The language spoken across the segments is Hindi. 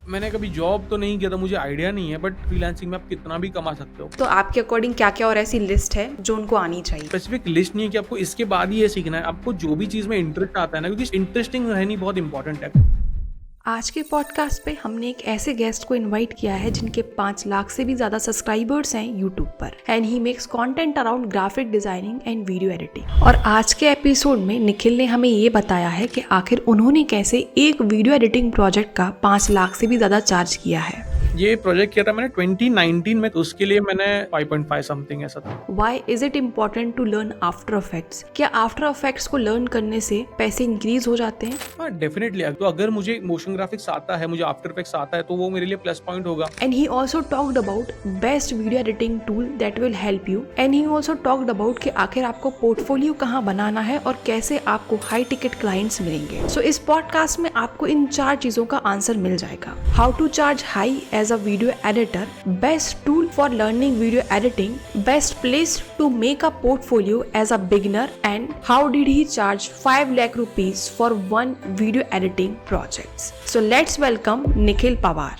मैंने कभी जॉब तो नहीं किया था, मुझे आइडिया नहीं है, बट फ्रीलांसिंग में आप कितना भी कमा सकते हो। तो आपके अकॉर्डिंग क्या क्या और ऐसी लिस्ट है जो उनको आनी चाहिए? स्पेसिफिक लिस्ट नहीं है कि आपको इसके बाद ही ये सीखना है, आपको जो भी चीज़ में इंटरेस्ट आता है ना, क्योंकि इंटरेस्टिंग रहनी बहुत इंपॉर्टेंट है। आज के पॉडकास्ट पे हमने एक ऐसे गेस्ट को इनवाइट किया है जिनके 5 लाख से भी ज़्यादा सब्सक्राइबर्स हैं यूट्यूब पर, and he makes content around graphic designing and video editing. और आज के एपिसोड में निखिल ने हमें ये बताया है कि आखिर उन्होंने कैसे एक वीडियो एडिटिंग प्रोजेक्ट का 5 लाख से भी ज़्यादा चार्ज किया है। ये प्रोजेक्ट किया था मैंने 2019 में, तो उसके लिए मैंने 5.5 समथिंग ऐसा था। Why is it important to learn After Effects? क्या आफ्टर इफेक्ट्स को लर्न करने से पैसे इंक्रीज हो जाते हैं? हाँ डेफिनेटली, तो अगर मुझे मोशन ग्राफिक्स आता है, मुझे आफ्टर इफेक्ट्स आता है, तो वो मेरे लिए प्लस पॉइंट होगा। And he also talked about best video editing tool that will help you. And he also talked about कि आखिर आपको पोर्टफोलियो कहाँ बनाना है और कैसे आपको हाई टिकट क्लाइंट्स मिलेंगे। सो इस पॉडकास्ट में आपको इन 4 चीजों का आंसर मिल जाएगा। How to charge high as a video editor, best tool for learning video editing, best place to make a portfolio as a beginner, and how did he charge 5 lakh rupees for one video editing projects. So let's welcome Nikhil Pawar.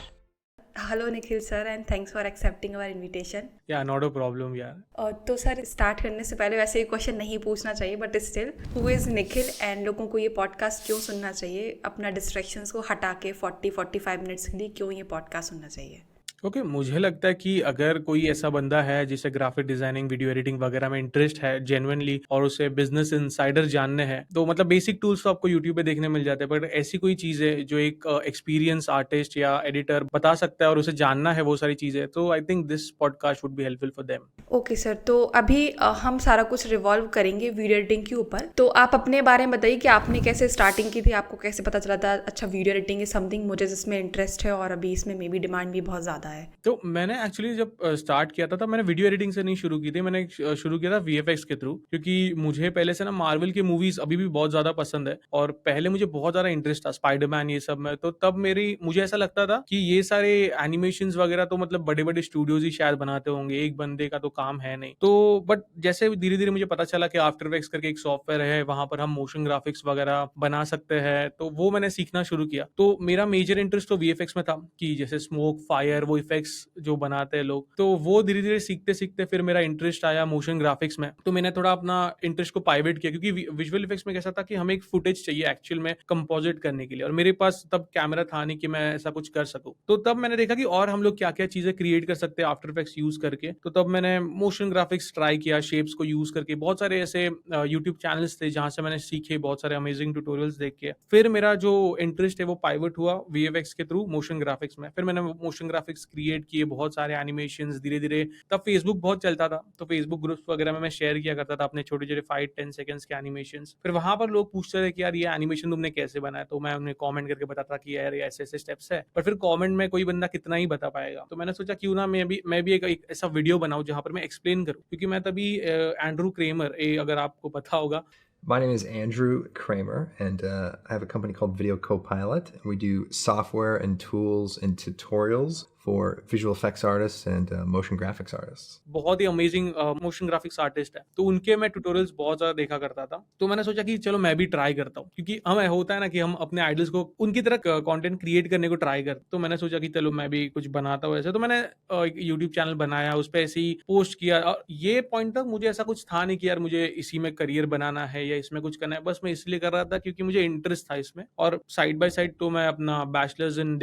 Hello Nikhil sir, and thanks for accepting our invitation. या नॉट अ प्रॉब्लम यार। तो सर, स्टार्ट करने से पहले वैसे ये क्वेश्चन नहीं पूछना चाहिए, but still, who is Nikhil and लोगों को ये पॉडकास्ट क्यों सुनना चाहिए? अपना डिस्ट्रैक्शंस को हटा के 40-45 मिनट्स के लिए क्यों ये पॉडकास्ट सुनना चाहिए? ओके मुझे लगता है कि अगर कोई ऐसा बंदा है जिसे ग्राफिक डिजाइनिंग, वीडियो एडिटिंग वगैरह में इंटरेस्ट है जेन्युइनली, और उसे बिजनेस इनसाइडर जानने हैं, तो मतलब बेसिक टूल्स तो आपको यूट्यूब पे देखने मिल जाते हैं, बट ऐसी कोई चीज़ है जो एक एक्सपीरियंस आर्टिस्ट या एडिटर बता सकता है और उसे जानना है वो सारी चीज़ें, तो I think this podcast would be helpful for them. Okay sir, तो अभी हम सारा कुछ रिवॉल्व करेंगे वीडियो एडिटिंग के ऊपर। तो आप अपने बारे में बताइए कि आपने कैसे स्टार्टिंग की थी, आपको कैसे पता चला था अच्छा वीडियो एडिटिंग इज समथिंग मुझे जिसमें इंटरेस्ट है और अभी इसमें मे बी डिमांड भी बहुत ज़्यादा है। तो मैंने एक्चुअली जब स्टार्ट किया था, तब मैंने वीडियो एडिटिंग से नहीं शुरू की थी, मैंने शुरू किया था वीएफएक्स के थ्रू, क्योंकि मुझे पहले से ना मार्वल की मूवीज अभी भी बहुत ज्यादा पसंद है, और पहले मुझे बहुत ज्यादा इंटरेस्ट था स्पाइडरमैन ये सब में, तो तब मुझे ऐसा लगता था कि ये सारे एनिमेशंस वगैरह तो मतलब बड़े बड़े स्टूडियोज ही शायद बनाते होंगे, एक बंदे का तो काम है नहीं। तो बट जैसे धीरे धीरे मुझे पता चला कि आफ्टर इफेक्ट्स करके एक सॉफ्टवेयर है, वहां पर हम मोशन ग्राफिक्स वगैरह बना सकते हैं, तो वो मैंने सीखना शुरू किया। तो मेरा मेजर इंटरेस्ट तो वीएफएक्स में था, कि जैसे स्मोक, फायर, वो इफेक्ट्स जो बनाते हैं लोग, तो वो धीरे धीरे सीखते सीखते फिर मेरा इंटरेस्ट आया मोशन ग्राफिक्स में, तो मैंने थोड़ा अपना इंटरेस्ट को पाइवेट किया, क्योंकि विजुअल इफेक्ट्स में कैसा था कि हमें एक फुटेज चाहिए एक्चुअल में कंपोजिट करने के लिए, और मेरे पास तब कैमरा था नहीं कि मैं ऐसा कुछ कर सकूं। तो तब मैंने देखा कि और हम लोग क्या क्या चीजें क्रिएट कर सकते हैं आफ्टर इफेक्ट्स यूज करके, तो तब मैंने मोशन ग्राफिक्स ट्राई किया, शेप्स को यूज करके। बहुत सारे ऐसे यूट्यूब चैनल्स थे जहां से मैंने सीखे, बहुत सारे अमेजिंग ट्यूटोरियल्स देख के फिर मेरा जो इंटरेस्ट है वो पाइवट हुआ वीएफएक्स के थ्रू मोशन ग्राफिक्स में। फिर मैंने मोशन ग्राफिक्स क्रिएट किए, बहुत सारे एनिमेशंस धीरे धीरे। तब फेसबुक बहुत चलता था, तो फेसबुक ग्रुप्स वगैरह में मैं शेयर किया करता था अपने छोटे छोटे 5-10 सेकंड्स के एनिमेशंस। फिर वहां पर लोग पूछते थे कि यार ये एनिमेशन तुमने कैसे बनाया, तो मैं उन्हें कमेंट करके बताता कि यार ये ऐसे ऐसे स्टेप्स है, पर फिर कमेंट में कोई बंदा कितना ही बता पाएगा। तो मैंने सोचा क्यों ना मैं भी एक ऐसा वीडियो बनाऊं जहां पर मैं एक्सप्लेन करूं, क्योंकि मैं तभी एंड्रू क्रेमर, अगर आपको पता होगा। My name is Andrew Kramer, and I have a company called Video Copilot. We do software and tools and tutorials for visual effects artists and motion graphics artists. बहुत ही अमेजिंग मोशन ग्राफिक्स आर्टिस्ट है, तो उनके मैं ट्यूटोरियल्स बहुत ज्यादा देखा करता था। तो मैंने सोचा कि चलो मैं भी ट्राई करता हूँ, क्योंकि हमें होता है ना कि हम अपने आइडल्स को उनकी तरह कंटेंट क्रिएट करने को ट्राई कर। तो मैंने सोचा कि चलो मैं भी कुछ बनाता हूँ ऐसे, तो मैंने एक यूट्यूब चैनल बनाया, उस पर ऐसे ही पोस्ट किया। और ये पॉइंट तक मुझे ऐसा कुछ था नहीं कि यार मुझे इसी में करियर बनाना है या इसमें कुछ करना है, बस मैं इसलिए कर रहा था क्योंकि मुझे इंटरेस्ट था इसमें। और साइड बाय साइड तो मैं अपना बैचलर्स इन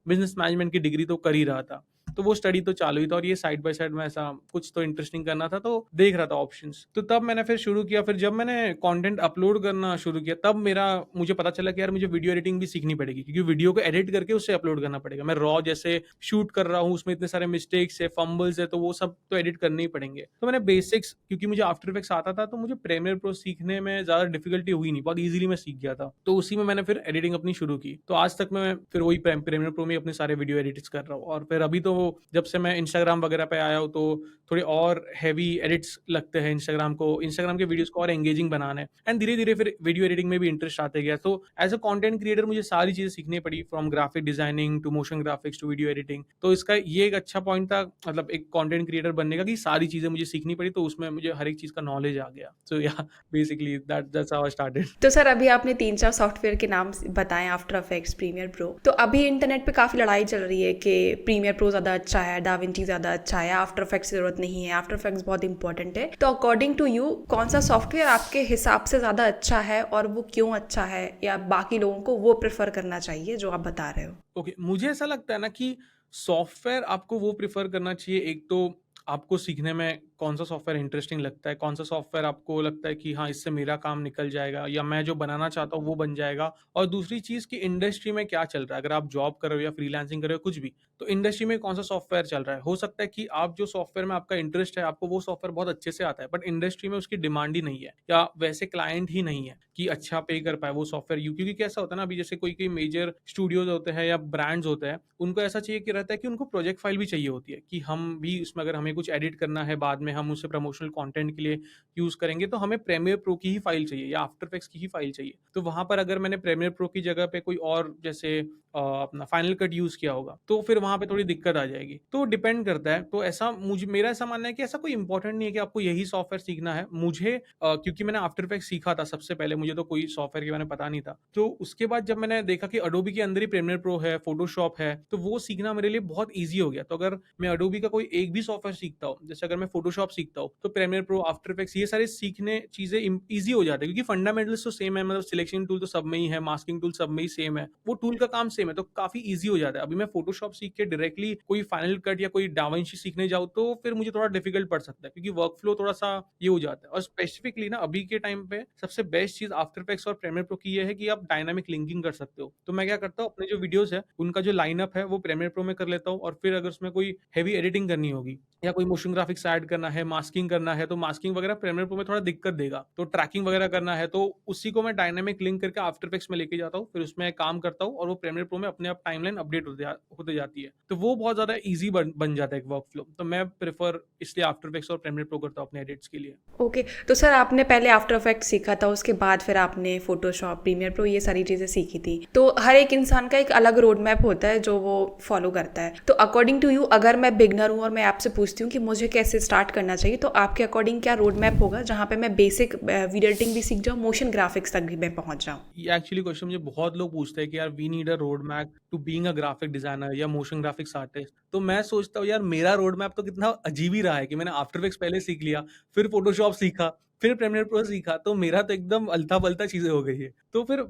बिजनेस मैनेजमेंट की डिग्री तो कर ही रहा था, तो वो स्टडी तो चालू ही था, और ये साइड बाय साइड में ऐसा कुछ तो इंटरेस्टिंग करना था, तो देख रहा था ऑप्शंस। तो तब मैंने फिर शुरू किया। फिर जब मैंने कंटेंट अपलोड करना शुरू किया, तब मुझे पता चला कि यार मुझे वीडियो एडिटिंग भी सीखनी पड़ेगी, क्योंकि वीडियो को एडिट करके उससे अपलोड करना पड़ेगा। मैं रॉ जैसे शूट कर रहा हूँ, उसमें इतने सारे मिस्टेक्स है, फंबल्स है, तो वो सब तो एडिट करने ही पड़ेंगे। तो मैंने बेसिक्स, क्योंकि मुझे आफ्टर इफेक्ट्स आता था, तो मुझे प्रीमियर प्रो सीखने में ज्यादा डिफिकल्टी हुई नहीं, बहुत इजीली मैं सीख गया था। तो उसी में मैंने फिर एडिटिंग अपनी शुरू की। तो आज तक मैं फिर वही प्रीमियर प्रो में अपने सारे वीडियो एडिट्स कर रहा हूँ, और फिर अभी तो जब से मैं इंस्टाग्राम वगैरह पे आया हूँ, तो थोड़े और हेवी एडिट्स लगते हैं इंस्टाग्राम को, इंस्टाग्राम के वीडियोज़ को और एंगेजिंग बनाना है, एंड धीरे-धीरे फिर वीडियो एडिटिंग में भी इंटरेस्ट आते गया। तो एज़ अ कंटेंट क्रिएटर मुझे सारी चीज़ें सीखनी पड़ी, from graphic designing to motion graphics to video editing. तो इसका ये एक अच्छा पॉइंट था, मतलब एक कंटेंट क्रिएटर बनने का, कि सारी चीज़ें मुझे सीखनी पड़ी, तो उसमें मुझे हर एक चीज़ का नॉलेज आ गया। सो या basically that's how I started. तो सर अभी आपने 3-4 सॉफ्टवेयर के नाम बताएं, आफ्टर इफेक्ट्स, प्रीमियर प्रो। तो अभी इंटरनेट पे काफ़ी लड़ाई चल रही है कि प्रीमियर प्रो ज़्यादा अच्छा है, डाविंची ज़्यादा अच्छा है, आफ्टर इफेक्ट्स की ज़रूरत नहीं है, आफ्टर इफेक्ट्स बहुत इंपॉर्टेंट है। तो अकॉर्डिंग टू यू कौन सा सॉफ्टवेयर आपके हिसाब से ज़्यादा अच्छा है और वो क्यों अच्छा है, या बाकी लोगों को वो प्रेफर करना चाहिए जो आप बता रहे हो? ओके, मुझे ऐसा लगता है ना कि सॉफ्टवेयर आपको वो प्रेफ़र करना चाहिए, एक तो आपको सीखने में कौन-सा सॉफ्टवेयर इंटरेस्टिंग लगता है, कौन-सा सॉफ्टवेयर आपको लगता है कि हाँ, इससे मेरा काम निकल जाएगा या मैं जो बनाना चाहता हूँ वो बन जाएगा। और दूसरी चीज़ कि इंडस्ट्री में क्या चल रहा है, अगर आप जॉब कर रहे हो या फ्रीलांसिंग कर रहे हो, कुछ भी, तो इंडस्ट्री में कौन-सा सॉफ्टवेयर चल रहा है। हो सकता है कि आप जो सॉफ्टवेयर में आपका इंटरेस्ट है, आपको वो सॉफ्टवेयर बहुत अच्छे से आता है, बट इंडस्ट्री में उसकी डिमांड ही नहीं है, या वैसे क्लाइंट ही नहीं है कि अच्छा पे कर पाए वो सॉफ्टवेयर क्योंकि कैसा होता है ना, अभी जैसे कोई मेजर स्टूडियोज़ होते हैं या ब्रांड्स होते हैं, उनको ऐसा चाहिए कि रहता है कि उनको प्रोजेक्ट फाइल भी चाहिए होती है, कि हम भी उसमें अगर हमें कुछ एडिट करना है, बाद में हम उसे प्रमोशनल कंटेंट के लिए यूज़ करेंगे, तो हमें प्रीमियर प्रो की ही फाइल चाहिए या आफ्टर इफेक्ट्स की ही फाइल चाहिए। तो वहाँ पर अगर मैंने प्रीमियर प्रो की जगह पे कोई और जैसे अपना फाइनल कट यूज़ किया होगा, तो फिर वहाँ पे थोड़ी दिक्कत आ जाएगी। तो डिपेंड करता है, तो ऐसा मेरा ऐसा मानना है कि ऐसा कोई इंपॉर्टेंट नहीं है कि आपको यही सॉफ्टवेयर सीखना है। मुझे क्योंकि मैंने आफ्टर इफेक्ट्स सीखा था सबसे पहले, मुझे तो कोई सॉफ्टवेयर के बारे में पता नहीं था। तो उसके बाद जब मैंने देखा कि अडोबी के अंदर ही प्रीमियर प्रो है, फोटोशॉप है, तो वो सीखना मेरे लिए बहुत ईज़ी हो गया। तो अगर मैं अडोबी का कोई एक भी सॉफ्टवेयर सीखता हूँ, जैसे अगर मैं फोटोशॉप सीखता हूँ, तो प्रीमियर प्रो, आफ्टर इफेक्ट्स, ये सारे सीखने चीज़ें ईज़ी हो जाते हैं क्योंकि फंडामेंटल्स तो सेम है, मतलब सिलेक्शन टूल तो सब में ही है, मास्किंग टूल सब में ही सेम है, वो टूल का काम सेम है, तो काफ़ी ईज़ी हो जाता है। अभी मैं फोटोशॉप सीख के डायरेक्टली कोई फाइनल कट या कोई डाविंची सीखने जाऊँ, तो फिर मुझे थोड़ा डिफिकल्ट पड़ सकता है क्योंकि वर्कफ्लो थोड़ा-सा ये हो जाता है। और स्पेसिफिकली ना अभी के टाइम पे सबसे बेस्ट चीज़ आफ्टर इफेक्ट्स और प्रीमियर प्रो की ये है कि आप डायनामिक लिंकिंग कर सकते हो। तो मैं क्या करता हूँ, अपने जो वीडियोज़ है, उनका जो लाइनअप है वो प्रीमियर प्रो में कर लेता हूँ, और फिर अगर उसमें कोई हेवी एडिटिंग करनी होगी या कोई मोशन ग्राफिक्स ऐड करना है, मास्किंग करना है, तो मास्किंग वगैरह प्रीमियर प्रो में थोड़ा दिक्कत देगा। तो ट्रैकिंग वगैरह करना है, तो उसी को मैं डायनामिक लिंक करके आफ्टर इफेक्ट्स में लेके जाता हूँ, फिर उसमें काम करता हूँ और वो प्रीमियर प्रो में अपने आप टाइमलाइन अपडेट होते जाती है। तो वो बहुत ज़्यादा ईज़ी बन जाता है एक वर्कफ्लो। तो मैं प्रेफ़र इसलिए आफ्टर इफेक्ट्स और प्रीमियर प्रो करता हूँ अपने एडिट्स के लिए। ओके, तो सर आपने पहले आफ्टर इफेक्ट्स सीखा था, उसके बाद फिर आपने फोटोशॉप, प्रीमियर प्रो, ये सारी चीज़ें सीखी थी। तो हर एक इंसान का एक अलग रोड मैप होता है जो वो फॉलो करता है। तो अकॉर्डिंग टू यू, अगर मैं बिगनर हूँ और मैं आपसे पूछती हूँ कि मुझे कैसे स्टार्ट करना चाहिए, तो आपके अकॉर्डिंग क्या रोड मैप होगा जहाँ पे मैं बेसिक वीडियो एडिटिंग भी सीख जाऊँ, मोशन ग्राफिक्स तक भी मैं पहुँच जाऊँ? ये एक्चुअली क्वेश्चन मुझे बहुत लोग पूछते हैं कि यार we need a road map to being a graphic designer या मोशन ग्राफिक्स आर्टिस्ट। तो मैं सोचता हूँ यार मेरा रोड मैप तो कितना अजीब ही रहा है कि मैंने आफ्टर इफेक्ट्स पहले सीख लिया, फिर फोटोशॉप सीखा, फिर प्रीमियर प्रो सीखा, तो मेरा तो एकदम अल्ता-पल्ता चीज़ें हो गई है। तो फिर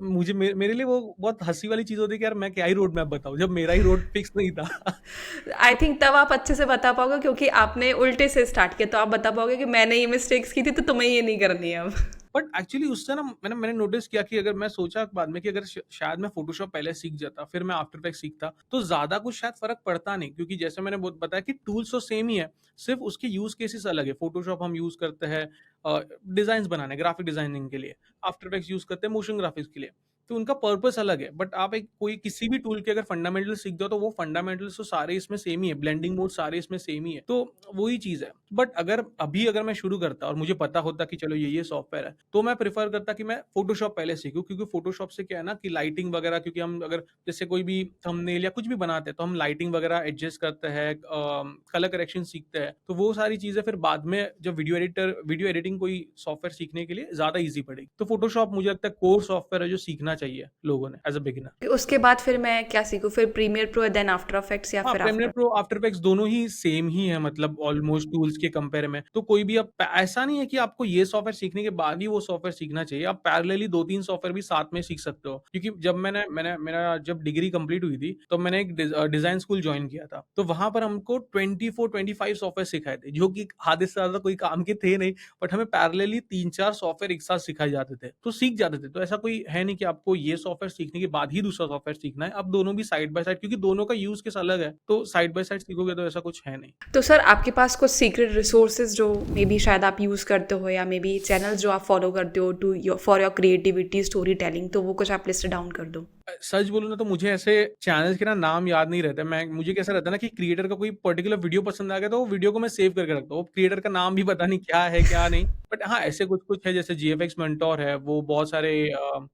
मेरे लिए वो बहुत हँसी वाली चीज़ होती है कि यार मैं क्या ही रोड मैप बताऊँ जब मेरा ही रोड फिक्स नहीं था। आई थिंक तब आप अच्छे से बता पाओगे क्योंकि आपने उल्टे से स्टार्ट किया, तो आप बता पाओगे कि मैंने ये मिस्टेक्स की थी तो तुम्हें ये नहीं करनी है अब। बट एक्चुअली उससे ना मैंने नोटिस किया कि अगर मैं सोचा बाद में कि अगर शायद मैं फोटोशॉप पहले सीख जाता, फिर मैं आफ्टर इफेक्ट्स सीखता, तो ज़्यादा कुछ शायद फ़र्क पड़ता नहीं, क्योंकि जैसे मैंने बताया कि टूल्स तो सेम ही है, सिर्फ़ उसके यूज़ केसेस अलग है। फोटोशॉप हम यूज़ करते हैं डिज़ाइन्स बनाने, ग्राफिक डिज़ाइनिंग के लिए, आफ्टर इफेक्ट्स यूज़ करते हैं मोशन ग्राफिक्स के लिए। तो उनका पर्पस अलग है, बट आप एक कोई किसी भी टूल के अगर फंडामेंटल्स सीख जाओ, तो वो फंडामेंटल्स तो सारे इसमें सेम ही है, ब्लेंडिंग मोड सारे इसमें सेम ही है, तो वही चीज़ है। बट अगर मैं शुरू करता और मुझे पता होता कि चलो ये सॉफ्टवेयर है, तो मैं प्रेफ़र करता कि मैं फ़ोटोशॉप पहले सीखूँ, क्योंकि फ़ोटोशॉप से क्या है ना कि लाइटिंग वगैरह, क्योंकि हम अगर जैसे कोई भी थंबनेल या कुछ भी बनाते हैं, तो हम लाइटिंग वगैरह एडजस्ट करते हैं, कलर करेक्शन सीखते हैं, तो वो सारी चीज़ें फिर बाद में जब वीडियो एडिटिंग कोई सॉफ्टवेयर सीखने के लिए ज़्यादा ईज़ी पड़ेगी। तो फ़ोटोशॉप मुझे लगता है कोर सॉफ्टवेयर है जो सीखना चाहिए लोगों ने एज़ अ बिगिनर। उसके बाद फिर मैं क्या सीखूँ? फिर Premiere Pro then After Effects या हाँ, फिर Premiere After? Pro, After Effects दोनों ही सेम ही है, मतलब ऑलमोस्ट टूल्स के कंपेयर में। तो कोई भी अब ऐसा नहीं है कि आपको ये सॉफ्टवेयर सीखने के बाद ही वो सॉफ्टवेयर सीखना चाहिए। आप पैरेलली 2-3 सॉफ्टवेयर भी साथ में सीख सकते हो। क्योंकि जब मेरा जब डिग्री कंप्लीट हुई थी, तो मैंने एक डिज़ाइन स्कूल जॉइन किया था। तो वहाँ पर हमको 24-25 सॉफ्टवेयर सिखाए थे, जो कि आधे से ज़्यादा कोई काम के थे नहीं, बट हमें पैरेलली 3-4 सॉफ्टवेयर एक साथ सिखाए जाते थे। तो सीख जाते थे। तो ऐसा कोई है नहीं कि आपको आपको ये सॉफ्टवेयर सीखने के बाद ही दूसरा सॉफ्टवेयर सीखना है, आप दोनों भी साइड बाय साइड, क्योंकि दोनों का यूज़ केस अलग है, तो साइड बाय साइड सीखोगे तो ऐसा कुछ है नहीं। तो सर आपके पास कुछ सीक्रेट रिसोर्सेज जो मे बी शायद आप यूज़ करते हो या मे बी चैनल्स जो आप फॉलो करते हो to for your creativity storytelling, तो वो कुछ आप लिस्ट डाउन कर दो। सच बोलूँ ना तो मुझे ऐसे चैनल्स के ना नाम याद नहीं रहते। मुझे कैसा रहता है ना कि क्रिएटर का कोई पर्टिकुलर वीडियो पसंद आ गया तो वो वीडियो को मैं सेव करके रखता हूँ। वो क्रिएटर का नाम भी पता नहीं क्या है, क्या नहीं। बट हाँ, ऐसे कुछ-कुछ है जैसे जीएफएक्स मेंटोर है, वो बहुत सारे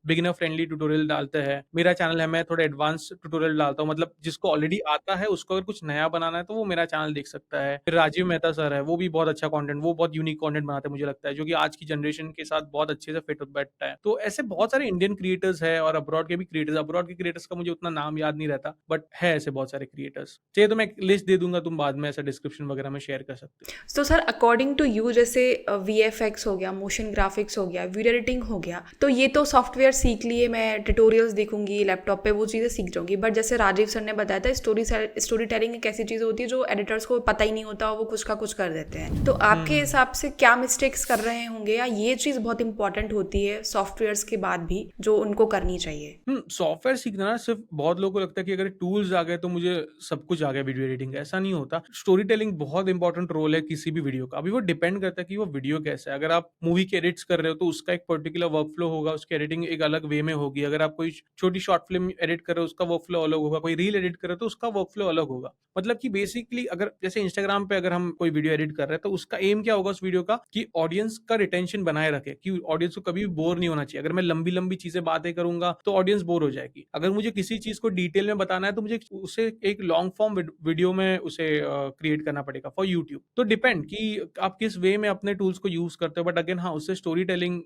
बिगिनर फ्रेंडली ट्यूटोरियल डालते हैं। मेरा चैनल है, मैं थोड़े एडवांस ट्यूटोरियल डालता हूँ, मतलब जिसको ऑलरेडी आता है उसको अगर कुछ नया बनाना है तो वो मेरा चैनल देख सकता है। फिर राजीव मेहता सर है, वो भी बहुत अच्छा कंटेंट, वो बहुत यूनिक कंटेंट बनाते हैं मुझे लगता है, जो कि आज की जनरेशन के साथ बहुत अच्छे से फिट बैठता है। तो ऐसे बहुत सारे इंडियन क्रिएटर्स हैं और अब्रॉड के क्रिएटर्स का मुझे उतना नाम याद नहीं रहता, बट है ऐसे बहुत सारे क्रिएटर्स। चाहिए तो मैं एक लिस्ट दे दूँगा, तुम बाद में ऐसा डिस्क्रिप्शन वगैरह में शेयर कर सकते हो। तो सर अकॉर्डिंग टू यू जैसे वीएफएक्स हो गया, मोशन ग्राफिक्स हो गया, वीडियो एडिटिंग हो गया, तो ये तो सॉफ्टवेयर सीख लिए, मैं ट्यूटोरियल्स देखूंगी लैपटॉप पे, वो चीज़ें सीख जाऊंगी। बट जैसे राजीव सर ने बताया था, स्टोरी टेलिंग एक ऐसी चीज़ होती है जो एडिटर्स को पता ही नहीं होता, वो कुछ का कुछ कर देते हैं। तो आपके हिसाब से क्या मिस्टेक्स कर रहे होंगे या ये चीज़ बहुत इंपॉर्टेंट होती है सॉफ्टवेयर्स के बाद भी जो उनको करनी चाहिए? सॉफ्टवेयर सीखना ना सिर्फ बहुत लोगों को लगता है कि अगर टूल्स आ गए तो मुझे सब कुछ आ गया वीडियो एडिटिंग का, ऐसा नहीं होता। स्टोरी टेलिंग बहुत इंपॉर्टेंट रोल है किसी भी वीडियो का। अभी वो डिपेंड करता है कि वो वीडियो कैसा है। अगर आप मूवी के एडिट्स कर रहे हो तो उसका एक पर्टिकुलर वर्क फ्लो होगा, उसकी एडिटिंग एक अलग वे में होगी। अगर आप कोई छोटी शॉर्ट फिल्म एडिट कर रहे हो उसका वर्क फ्लो अलग होगा, कोई रील एडिट कर रहे हो तो उसका वर्क फ्लो अलग होगा। मतलब कि बेसिकली अगर जैसे इंस्टाग्राम पे अगर हम कोई वीडियो एडिट कर रहे हैं तो उसका एम क्या होगा उस वीडियो का, कि ऑडियंस का रिटेंशन बनाए रखे, कि ऑडियंस को कभी भी बोर नहीं होना चाहिए। अगर मैं लंबी लंबी चीजें बातें करूंगा तो ऑडियंस बोर हो जाएगी। अगर मुझे किसी चीज को डिटेल में बताना है तो मुझे उसे एक लॉन्ग फॉर्म वीडियो में उसे क्रिएट करना पड़ेगा फॉर यूट्यूब। तो डिपेंड कि आप किस वे में अपने टूल्स को यूज करते हो, बट अगेन हाँ, उससे स्टोरी टेलिंग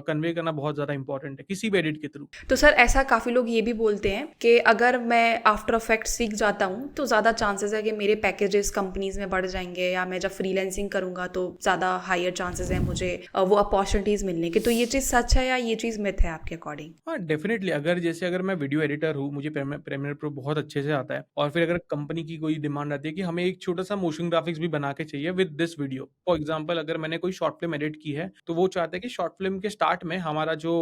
कन्वे करना बहुत ज्यादा इंपॉर्टेंट है किसी भी एडिट के थ्रू। तो सर ऐसा काफ़ी लोग ये भी बोलते हैं कि अगर मैं आफ्टर इफेक्ट सीख जाता हूँ तो ज़्यादा चांसेस है कि मेरे पैकेजेस कंपनीज में बढ़ जाएंगे, या मैं जब फ्रीलांसिंग करूँगा तो ज़्यादा हायर चांसेस हैं मुझे वो अपॉर्चुनिटीज़ मिलने की। तो ये चीज़ सच है या ये चीज़ मिथ है आपके अकॉर्डिंग? हाँ, डेफिनेटली। अगर मैं वीडियो एडिटर हूँ, मुझे प्रीमियर प्रो बहुत अच्छे से आता है और फिर अगर कंपनी की कोई डिमांड आती है कि हमें एक छोटा-सा मोशन ग्राफिक्स भी बना के चाहिए with this video. For example अगर मैंने कोई शॉर्ट फिल्म एडिट की है, तो वो चाहते हैं कि शॉर्ट फिल्म के स्टार्ट में हमारा जो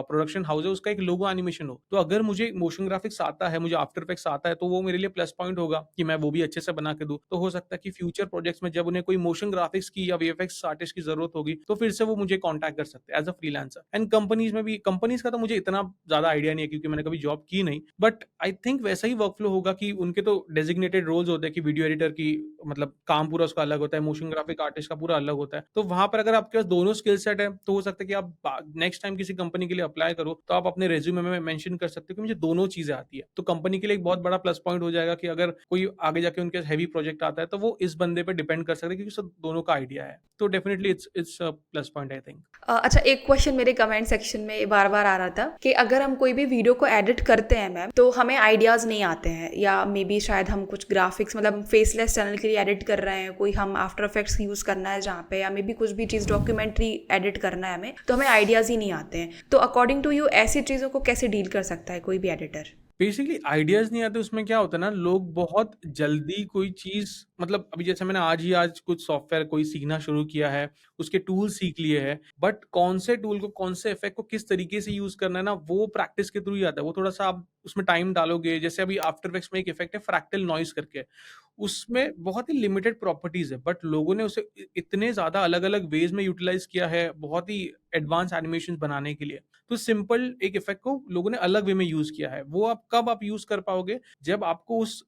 प्रोडक्शन हाउस है उसका एक लोगो एनिमेशन हो। तो अगर मुझे मोशन ग्राफिक्स आता है, मुझे आफ्टर इफेक्ट्स आता है, तो वो मेरे लिए प्लस पॉइंट होगा कि मैं वो भी अच्छे से बना के दूँ। तो हो सकता है कि फ्यूचर प्रोजेक्ट्स में जब उन्हें कोई मोशन ग्राफिक्स की या वीएफएक्स आर्टिस्ट की ज़रूरत होगी, तो फिर से वो मुझे कॉन्टैक्ट कर सकते हैं as a freelancer. And companies का तो मुझे इतना ज़्यादा आइडिया नहीं है क्योंकि मैंने कभी जॉब की नहीं। बट आई थिंक वैसा ही वर्कफ्लो होगा कि उनके तो डेजिग्नेटेड रोल्स होते हैं कि वीडियो एडिटर की मतलब काम पूरा उसका अलग होता है, मोशन ग्राफिक आर्टिस्ट का पूरा अलग होता है। तो वहाँ पर अगर आपके पास दोनों स्किल सेट है, तो हो सकता है कि आप नेक्स्ट टाइम किसी कंपनी के लिए अप्लाई करो, तो आप अपने रिज्यूमे में मेंशन कर सकते हो कि मुझे दोनों चीज़ें आती है। तो कंपनी के लिए एक बहुत बड़ा प्लस पॉइंट हो जाएगा कि अगर कोई आगे जाके उनके हेवी प्रोजेक्ट आता है, तो वो इस बंदे पे डिपेंड कर सकते हैं क्योंकि उसे दोनों का आइडिया है। तो definitely it's a plus point I think. अच्छा, एक क्वेश्चन मेरे कमेंट सेक्शन में बार बार आ रहा था कि अगर हम कोई भी वीडियो को एडिट करते हैं मैम, तो हमें आइडियाज़ नहीं आते हैं, या मे बी शायद हम कुछ ग्राफिक्स मतलब फेसलेस चैनल के लिए एडिट कर रहे हैं, कोई हम आफ्टर इफेक्ट्स यूज़ करना है जहाँ पे, या मे बी कुछ भी चीज़ डॉक्यूमेंट्री एडिट करना है हमें, तो हमें आइडियाज़ ही नहीं आते हैं। तो अकॉर्डिंग टू यू ऐसी चीज़ों को कैसे डील कर सकता है कोई भी एडिटर? बेसिकली आइडियाज़ नहीं आते, उसमें क्या होता है ना, लोग बहुत जल्दी कोई चीज़, मतलब अभी जैसे मैंने आज कुछ सॉफ्टवेयर कोई सीखना शुरू किया है, उसके टूल सीख लिए हैं, बट कौन से टूल को, कौन से इफ़ेक्ट को किस तरीके से यूज़ करना है ना, वो प्रैक्टिस के थ्रू ही आता है। वो थोड़ा-सा आप उसमें टाइम डालोगे, जैसे अभी आफ्टर इफेक्ट्स में एक इफ़ेक्ट है फ्रैक्टल नॉइज़ करके, उसमें बहुत ही लिमिटेड प्रॉपर्टीज़ है, बट लोगों ने उसे इतने ज़्यादा अलग-अलग वेज़ में यूटिलाइज़ किया है, बहुत ही एडवांस एनिमेशंस बनाने के लिए। तो सिंपल एक इफ़ेक्ट को लोगों ने अलग वे में यूज़ किया है। वो आप कब आप यूज़ कर पाओगे, जब आपको उस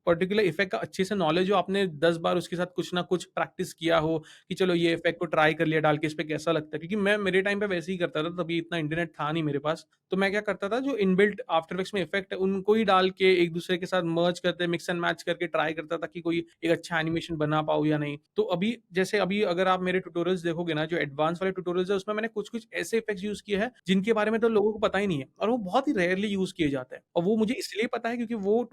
पर्टिकुलर इफ़ेक्ट का अच्छे से नॉलेज हो, आपने 10 बार उसके साथ कुछ ना कुछ प्रैक्टिस किया हो कि चलो ये इफ़ेक्ट को ट्राई कर लिया डाल के, इस पे कैसा लगता है। क्योंकि मैं मेरे टाइम पे वैसे ही करता था, तभी इतना इंटरनेट था नहीं मेरे पास। तो मैं क्या करता था, जो इनबिल्ट आफ्टर इफेक्ट्स में इफ़ेक्ट है उनको ही डाल के एक दूसरे के साथ मर्ज करके मिक्स एंड मैच करके ट्राई करता था कि कोई एक अच्छा एनिमेशन बना पाऊँ या नहीं। तो अभी अगर आप मेरे ट्यूटोरियल्स देखोगे ना, जो एडवांस वाले ट्यूटोरियल्स है, उसमें मैंने कुछ-कुछ ऐसे इफ़ेक्ट्स यूज़ किए हैं जिनके बारे में तो लोगों को पता ही नहीं है, और वो बहुत ही रेयरली यूज़ किए जाते हैं। और वो मुझे इसलिए पता है क्योंकि वो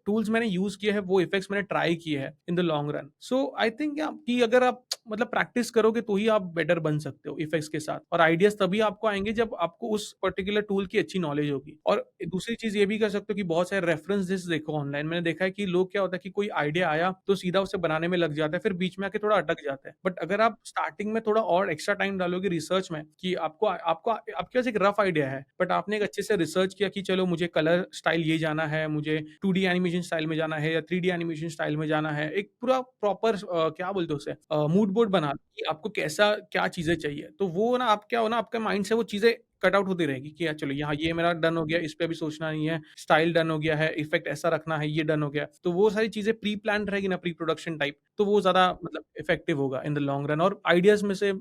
टूल्स मैंने यूज़ किए हैं, वो इफ़ेक्ट्स मैंने ट्राई ट्राई किए हैं in the long run. So I think कि अगर आप मतलब प्रैक्टिस करोगे तो ही आप बेटर बन सकते हो इफेक्ट्स के साथ, और आइडियाज तभी आपको आएंगे जब आपको उस पर्टिकुलर टूल की अच्छी नॉलेज होगी। और दूसरी चीज ये भी कर सकते हो कि बहुत सारे रेफरेंसेस देखो ऑनलाइन। मैंने देखा है कि लोग क्या होता है कि कोई आइडिया आया तो सीधा उसे बनाने में लग जाता है, फिर बीच में आके थोड़ा अटक जाता है। बट अगर आप स्टार्टिंग में थोड़ा और एक्स्ट्रा टाइम डालोगे रिसर्च में, कि आपको आपको आपके पास एक रफ आइडिया है बट आपने एक अच्छे से रिसर्च किया कि चलो मुझे कलर स्टाइल ये जाना है, मुझे 2D एनिमेशन स्टाइल में जाना है या 3D एनिमेशन स्टाइल में जाना है, एक पूरा प्रॉपर क्या बोलते हैं उसे, मूड बोर्ड बना लो कि आपको कैसा क्या चीजें चाहिए। तो वो ना आप क्या हो ना, आपके माइंड से वो चीजें कट आउट होती रहेगी कि यार चलो यहाँ ये मेरा डन हो गया, इस पे अभी सोचना नहीं है, स्टाइल डन हो गया है, इफेक्ट ऐसा रखना है, ये डन हो गया। तो वो सारी चीजें प्री प्लान रहेगी ना, प्री प्रोडक्शन टाइप, तो वो ज्यादा मतलब इफेक्टिव होगा इन द लॉन्ग रन। और आइडियाज में से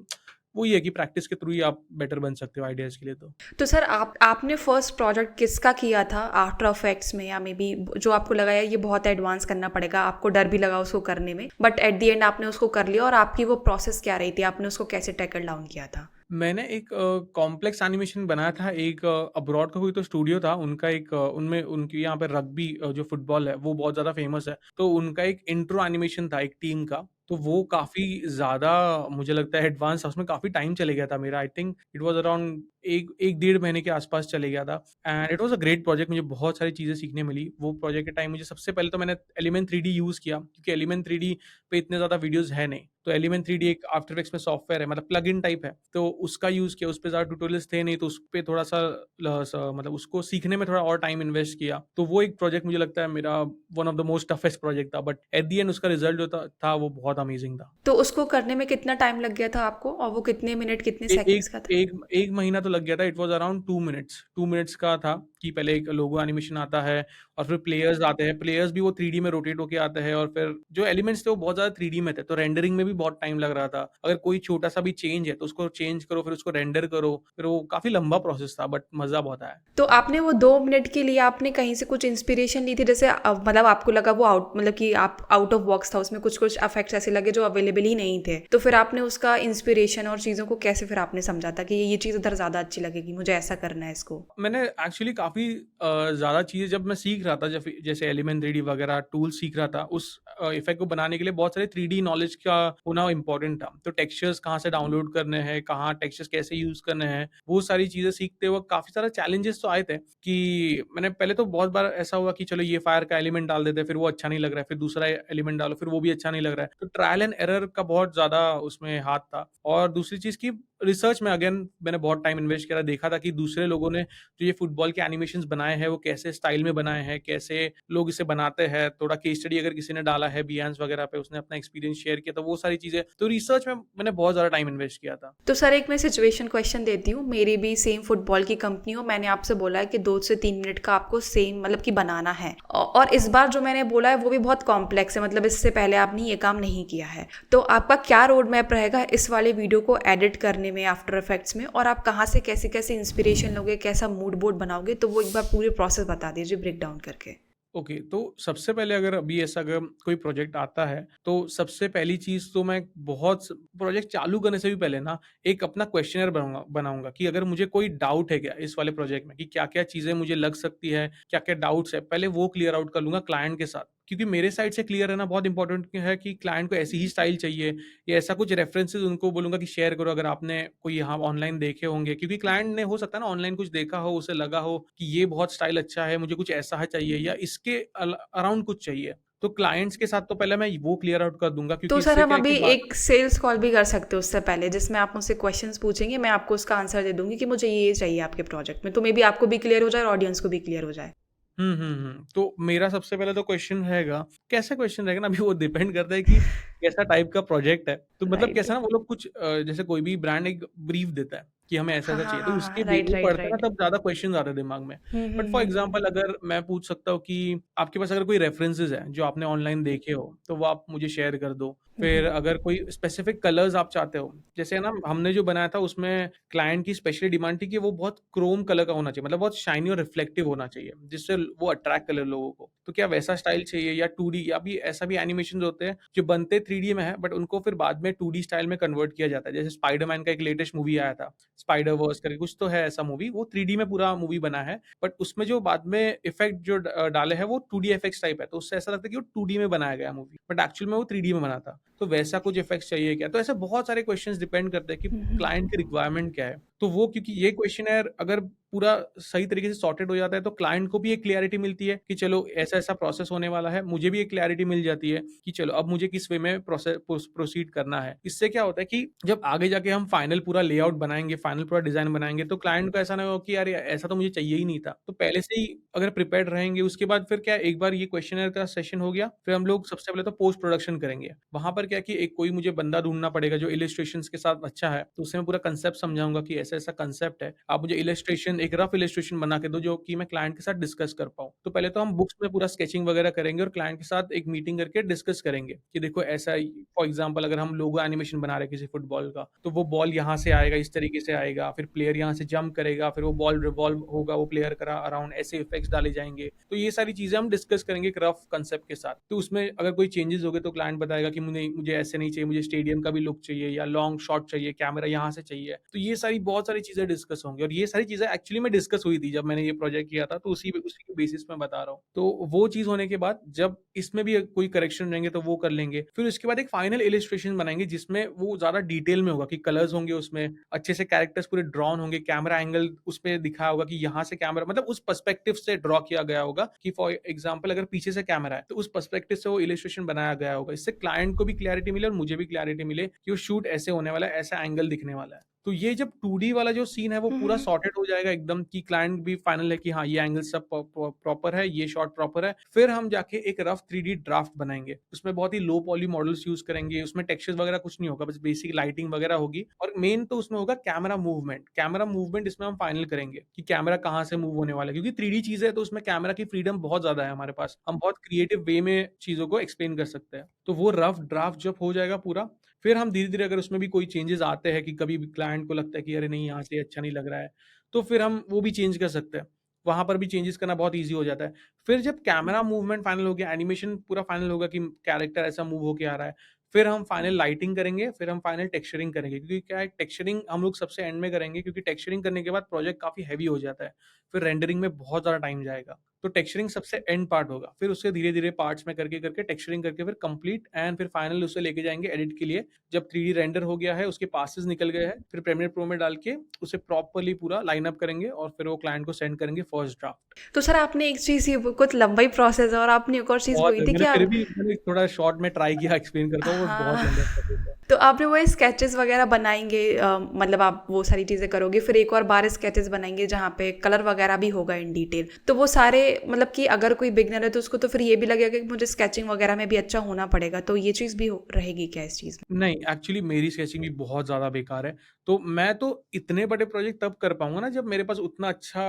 वो ये है कि प्रैक्टिस के थ्रू ही आप बेटर बन सकते हो आइडियाज के लिए। तो सर आपने फर्स्ट प्रोजेक्ट किसका किया था आफ्टर इफेक्ट्स में, या मे बी जो आपको लगा यार ये बहुत एडवांस करना पड़ेगा, आपको डर भी लगा उसको करने में, बट एट द एंड आपने उसको कर लिया, और आपकी वो प्रोसेस क्या रही थी, आपने उसको कैसे टैकल डाउन किया था? मैंने एक कॉम्प्लेक्स एनिमेशन बनाया था। एक अब्रॉड का कोई तो स्टूडियो था, उनका एक उनमें उनकी यहाँ पे रग्बी जो फुटबॉल है वो बहुत ज़्यादा फेमस है। तो उनका एक इंट्रो एनिमेशन था एक टीम का, तो वो काफ़ी ज़्यादा मुझे लगता है एडवांस था, उसमें काफ़ी टाइम चले गया था मेरा। आई थिंक इट वाज़ अराउंड एक डेढ़ महीने के आसपास चले गया था। And it was a great project, मुझे बहुत सारी चीज़ें सीखने मिली वो प्रोजेक्ट के टाइम। मुझे सबसे पहले तो मैंने एलिमेंट 3D यूज़ किया, क्योंकि एलिमेंट 3D पे इतने ज़्यादा वीडियोज़ है नहीं। तो एलिमेंट 3D एक आफ्टर इफेक्ट्स में सॉफ्टवेयर है, मतलब प्लग इन टाइप है, तो उसका यूज़ किया। उस पे ज़्यादा ट्यूटोरियल्स थे नहीं, तो उस पे थोड़ा-सा मतलब उसको सीखने में थोड़ा और टाइम इन्वेस्ट किया। तो वो एक प्रोजेक्ट मुझे लगता है मेरा one of the most toughest project था, बट एट द एंड उसका रिजल्ट जो था वो बहुत अमेजिंग था। तो उसको करने में कितना टाइम लग गया था आपको, और वो कितने मिनट कितने ए सेकंड्स एक का था? एक एक महीना तो लग गया था। It was around 2 minutes, 2 minutes का था कि पहले एक लोगो एनिमेशन आता है और फिर प्लेयर्स आते हैं। प्लेयर्स भी वो 3D में रोटेट होके आते हैं, और फिर जो एलिमेंट्स थे वो बहुत ज़्यादा 3D में थे, तो रेंडरिंग में भी बहुत टाइम लग रहा था। अगर कोई छोटा-सा भी चेंज है तो उसको चेंज करो, फिर उसको रेंडर करो, फिर वो काफ़ी लंबा प्रोसेस था, बट मज़ा बहुत आया। तो आपने वो 2 मिनट के लिए आपने कहीं से कुछ इंस्पिरेशन ली थी, जैसे मतलब आपको लगा वो आउट, मतलब कि आप आउट ऑफ बॉक्स था, उसमें कुछ कुछ इफेक्ट्स ऐसे लगे जो अवेलेबल ही नहीं थे, तो फिर आपने उसका इंस्पिरेशन और चीज़ों को कैसे फिर आपने समझा था कि ये चीज़ उधर ज़्यादा अच्छी लगेगी, मुझे ऐसा करना है इसको? मैंने एक्चुअली काफ़ी ज़्यादा चीज़ें जब मैं सीख रहा था, जैसे एलिमेंट 3D वगैरह टूल सीख रहा था, उस इफ़ेक्ट को बनाने के लिए बहुत सारे 3D नॉलेज का होना इम्पोर्टेंट था। तो टेक्सचर्स कहाँ से डाउनलोड करने हैं, कहाँ टेक्सचर्स कैसे यूज़ करने हैं, वो सारी चीज़ें सीखते वक़्त काफ़ी सारे चैलेंजेस तो आए थे। कि मैंने पहले तो बहुत बार ऐसा हुआ कि चलो ये फायर का एलिमेंट डाल देते हैं, फिर वो अच्छा नहीं लग रहा है, फिर दूसरा एलिमेंट डालो, फिर वो भी अच्छा नहीं लग रहा है। तो ट्रायल एंड एरर का बहुत ज़्यादा उसमें हाथ था। और दूसरी चीज़ की रिसर्च में अगेन मैंने बहुत टाइम इन्वेस्ट किया, देखा था कि दूसरे लोगों ने जो ये फुटबॉल के एनिमेशंस बनाए हैं वो कैसे स्टाइल में बनाए हैं, कैसे लोग इसे बनाते हैं। थोड़ा केस स्टडी अगर किसी ने डाला है बियांस वगैरह पे, उसने अपना एक्सपीरियंस शेयर किया, तो वो सारी चीज़ें, तो रिसर्च में मैंने बहुत ज़्यादा टाइम इन्वेस्ट किया था। तो सर एक मैं सिचुएशन क्वेश्चन देती हूँ, मेरी भी सेम फुटबॉल की कंपनी हो, मैंने आपसे बोला है कि 2 से 3 मिनट का आपको सेम मतलब कि बनाना है, और इस बार जो मैंने बोला है वो भी बहुत कॉम्प्लेक्स है, मतलब इससे पहले आपने ये काम नहीं किया है, तो आपका क्या रोड मैप रहेगा इस वाले वीडियो को एडिट करने में आफ्टर इफेक्ट्स में, और आप कहाँ से कैसे कैसे इंस्पिरेशन लोगे, कैसा मूड बोर्ड बनाओगे, तो वो एक बार पूरी प्रोसेस बता दीजिए ब्रेक डाउन करके। ओके, तो सबसे पहले अगर अभी ऐसा अगर कोई प्रोजेक्ट आता है, तो सबसे पहली चीज़ तो मैं बहुत प्रोजेक्ट चालू करने से भी पहले ना एक अपना क्वेश्चनर बनाऊंगा कि अगर मुझे कोई डाउट है क्या इस वाले प्रोजेक्ट में, कि क्या क्या चीज़ें मुझे लग सकती है, क्या क्या डाउट्स है, पहले वो क्लियर आउट कर लूंगा क्लाइंट के साथ। क्योंकि मेरे साइड से क्लियर रहना बहुत इंपॉर्टेंट है कि क्लाइंट को ऐसी ही स्टाइल चाहिए, या ऐसा कुछ रेफरेंसेस उनको बोलूंगा कि शेयर करो अगर आपने कोई यहाँ ऑनलाइन देखे होंगे। क्योंकि क्लाइंट ने हो सकता है ना ऑनलाइन कुछ देखा हो, उसे लगा हो कि ये बहुत स्टाइल अच्छा है, मुझे कुछ ऐसा है चाहिए, या इसके अराउंड कुछ चाहिए। तो क्लाइंट्स के साथ तो पहले मैं वो क्लियर आउट कर दूंगा, तो क्योंकि सर इससे हम क्या है कि अभी एक सेल्स कॉल भी कर सकते हैं उससे पहले, जिसमें आप मुझसे क्वेश्चंस पूछेंगे, मैं आपको उसका आंसर दे दूंगी कि मुझे ये चाहिए आपके प्रोजेक्ट में, तो मे बी आपको भी क्लियर हो जाए और ऑडियंस को भी क्लियर हो जाए। तो मेरा सबसे पहले तो क्वेश्चन रहेगा, कैसा क्वेश्चन रहेगा ना, अभी वो डिपेंड करता है कि कैसा टाइप का प्रोजेक्ट है। तो मतलब राइट। कैसा ना वो लोग कुछ जैसे कोई भी ब्रांड एक ब्रीफ देता है कि हमें हाँ ऐसा-ऐसा हाँ चाहिए, तो हाँ हाँ, उसके राइट वो राइट पढ़ते हैं राइट। ना तब ज़्यादा क्वेश्चंस आते हैं दिमाग में। But for hmm. एग्जांपल अगर मैं पूछ सकता हूँ कि आपके पास अगर कोई रेफरेंसेस हैं जो आपने ऑनलाइन देखे हो, तो वो आप मुझे शेयर कर दो। फिर अगर कोई स्पेसिफिक कलर्स आप चाहते हो, जैसे ना हमने जो बनाया था उसमें क्लाइंट की स्पेशली डिमांड थी कि वो बहुत क्रोम कलर का होना चाहिए, मतलब बहुत शाइनी और रिफ्लेक्टिव होना चाहिए, जिससे वो अट्रैक्ट करे लोगों को। तो क्या वैसा स्टाइल चाहिए या 2D या भी ऐसा भी एनिमेशंस होते हैं जो बनते 3D में है बट उनको फिर बाद में 2D स्टाइल में कन्वर्ट किया जाता है। जैसे स्पाइडरमैन का एक लेटेस्ट मूवी आया था, स्पाइडर वर्स करके कुछ तो है ऐसा मूवी, वो 3D में पूरा मूवी बना है बट उसमें जो बाद में इफेक्ट जो डाले हैं वो 2D इफेक्ट्स टाइप है, तो उससे ऐसा लगता है कि वो 2D में बनाया गया मूवी बट एक्चुअल में वो 3D में बना था। तो वैसा कुछ इफेक्ट्स चाहिए क्या? तो ऐसे बहुत सारे क्वेश्चंस डिपेंड करते हैं कि क्लाइंट की रिक्वायरमेंट क्या है। तो वो क्योंकि ये क्वेश्चनेयर अगर पूरा सही तरीके से सॉर्टेड हो जाता है तो क्लाइंट को भी एक क्लैरिटी मिलती है कि चलो ऐसा-ऐसा प्रोसेस होने वाला है। मुझे भी एक क्लैरिटी मिल जाती है कि चलो अब मुझे किस वे में प्रोसीड करना है। इससे क्या होता है कि जब आगे जाके हम फाइनल पूरा लेआउट बनाएँगे, फाइनल पूरा डिज़ाइन बनाएँगे तो क्लाइंट को ऐसा ना हो कि यार ऐसा तो मुझे चाहिए ही नहीं था। तो पहले से ही अगर प्रिपेयर्ड रहेंगे उसके बाद फिर क्या एक बार ये क्वेश्चनेयर का सेशन हो गया, फिर हम लोग सबसे पहले तो पोस्ट प्रोडक्शन करेंगे। वहाँ पर क्या है कि एक कोई मुझे बंदा ढूँढना पड़ेगा जो इलस्ट्रेशंस के साथ अच्छा है, तो उसे मैं पूरा कांसेप्ट समझाऊँगा कि ऐसा-ऐसा कांसेप्ट है। आप मुझे इलस्ट्रेशन एक रफ इलस्ट्रेशन बना के दो जो कि मैं क्लाइंट के साथ डिस्कस कर पाऊँ। तो पहले तो हम बुक्स में पूरा स्केचिंग वगैरह करेंगे और क्लाइंट के साथ एक मीटिंग करके डिस्कस करेंगे कि देखो ऐसा फॉर एग्जांपल अगर हम लोगो एनिमेशन बना रहे हैं किसी फुटबॉल का, तो वो बॉल यहाँ से आएगा, इस तरीके से आएगा, फिर प्लेयर यहाँ से जंप करेगा, फिर वो बॉल रिवॉल्व होगा, वो प्लेयर का अराउंड ऐसे इफेक्ट्स डाले जाएँगे। तो ये सारी चीज़ें हम डिस्कस करेंगे एक रफ कांसेप्ट के साथ। तो उसमें अगर कोई चेंजेस हो गए तो क्लाइंट बताएगा कि मुझे मुझे ऐसे नहीं चाहिए, मुझे स्टेडियम का भी लुक चाहिए या लॉन्ग शॉट चाहिए, कैमरा यहाँ से चाहिए। तो ये सारी बहुत सारी चीज़ें डिस्कस होंगी और ये सारी चीज़ें एक्चुअली में डिस्कस हुई थी जब मैंने ये प्रोजेक्ट किया था, तो उसी के बेसिस पे बता रहा हूँ। तो वो चीज़ होने के बाद जब इसमें भी कोई करेक्शन रहेंगे तो वो कर लेंगे। फिर उसके बाद एक फाइनल इलस्ट्रेशन बनाएँगे जिसमें वो ज़्यादा डिटेल में होगा कि कलर्स होंगे उसमें, अच्छे से कैरेक्टर्स पूरे ड्रॉन होंगे, कैमरा एंगल उसपे दिखाया होगा कि यहाँ से कैमरा मतलब उस पर्सपेक्टिव से ड्रॉ किया गया होगा कि फॉर एग्जांपल अगर पीछे से कैमरा है, तो उस पर्सपेक्टिव से वो इलस्ट्रेशन बनाया गया होगा। इससे क्लाइंट को भी क्लैरिटी मिले और मुझे भी क्लैरिटी मिले कि वो शूट ऐसे होने वाला है, ऐसा एंगल दिखने वाला है। तो ये जब 2D वाला जो सीन है वो पूरा हम्म। सॉर्टेड हो जाएगा एकदम कि क्लाइंट भी फाइनल है कि हाँ, ये एंगल सब प्रॉपर है, ये शॉट प्रॉपर है। फिर हम जाके एक रफ 3D ड्राफ्ट बनाएँगे। उसमें बहुत ही लो पॉली मॉडल्स यूज़ करेंगे, उसमें टेक्सचर्स वगैरह कुछ नहीं होगा, बस बेसिक लाइटिंग वगैरह होगी और मेन तो उसमें होगा कैमरा मूवमेंट। कैमरा मूवमेंट इसमें हम फाइनल करेंगे कि कैमरा कहाँ से मूव होने वाला है क्योंकि 3D चीज़ है तो उसमें कैमरा की फ्रीडम बहुत ज़्यादा है हमारे पास। हम बहुत क्रिएटिव वे में चीज़ों को एक्सप्लेन कर सकते हैं। तो वो रफ ड्राफ्ट जब हो जाएगा पूरा, फिर हम धीरे-धीरे अगर उसमें भी कोई चेंजेज़ आते हैं कि कभी भी क्लाइंट को लगता है कि अरे नहीं यहाँ से अच्छा नहीं लग रहा है, तो फिर हम वो भी चेंज कर सकते हैं। वहाँ पर भी चेंजेज़ करना बहुत ईज़ी हो जाता है। फिर जब कैमरा मूवमेंट फाइनल हो गया, एनिमेशन पूरा फाइनल होगा कि कैरेक्टर ऐसा मूव होके आ रहा है, फिर हम फाइनल लाइटिंग करेंगे, फिर हम फाइनल टेक्सचरिंग करेंगे क्योंकि क्या है टेक्सचरिंग हम लोग सबसे एंड में करेंगे क्योंकि टेक्सचरिंग करने के बाद प्रोजेक्ट काफ़ी हेवी हो जाता है। फिर रेंडरिंग में बहुत ज़्यादा टाइम जाएगा। तो टेक्सचरिंग सबसे एंड पार्ट होगा। फिर उसे धीरे-धीरे पार्ट्स में करके टेक्सचरिंग करके फिर कंप्लीट एंड फिर फाइनल उसे लेके जाएँगे एडिट के लिए। जब 3D रेंडर हो गया है, उसके पासेस निकल गए हैं, फिर प्रीमियर प्रो में डाल के उसे प्रॉपर्ली पूरा लाइन अप करेंगे और फिर वो क्लाइंट को सेंड करेंगे फर्स्ट ड्राफ्ट। तो सर आपने एक चीज़ ये कुछ लंबा ही प्रोसेस है और आपने एक और चीज़ बहुत बोली थी कि फिर आप भी मैंने थोड़ा शॉर्ट में ट्राई किया एक्सप्लेन करता हूँ, वो बहुत हाँ, लंबा प्रोसेस है। तो आपने वो स्केचेस वगैरह बनाएँगे मतलब आप वो सारी चीज़ें करोगे, फिर एक और बार स्केचेस बनाएँगे जहाँ पे कलर वगैरह भी होगा इन डिटेल। तो वो सारे मतलब कि अगर कोई बिगिनर है तो उसको तो फिर ये भी लगेगा कि मुझे स्केचिंग वगैरह में भी अच्छा होना पड़ेगा, तो ये चीज़ भी रहेगी क्या इस चीज़ में? नहीं, एक्चुअली मेरी स्केचिंग भी बहुत ज़्यादा बेकार है। तो मैं तो इतने बड़े प्रोजेक्ट तब कर पाऊँगा ना जब मेरे पास उतना अच्छा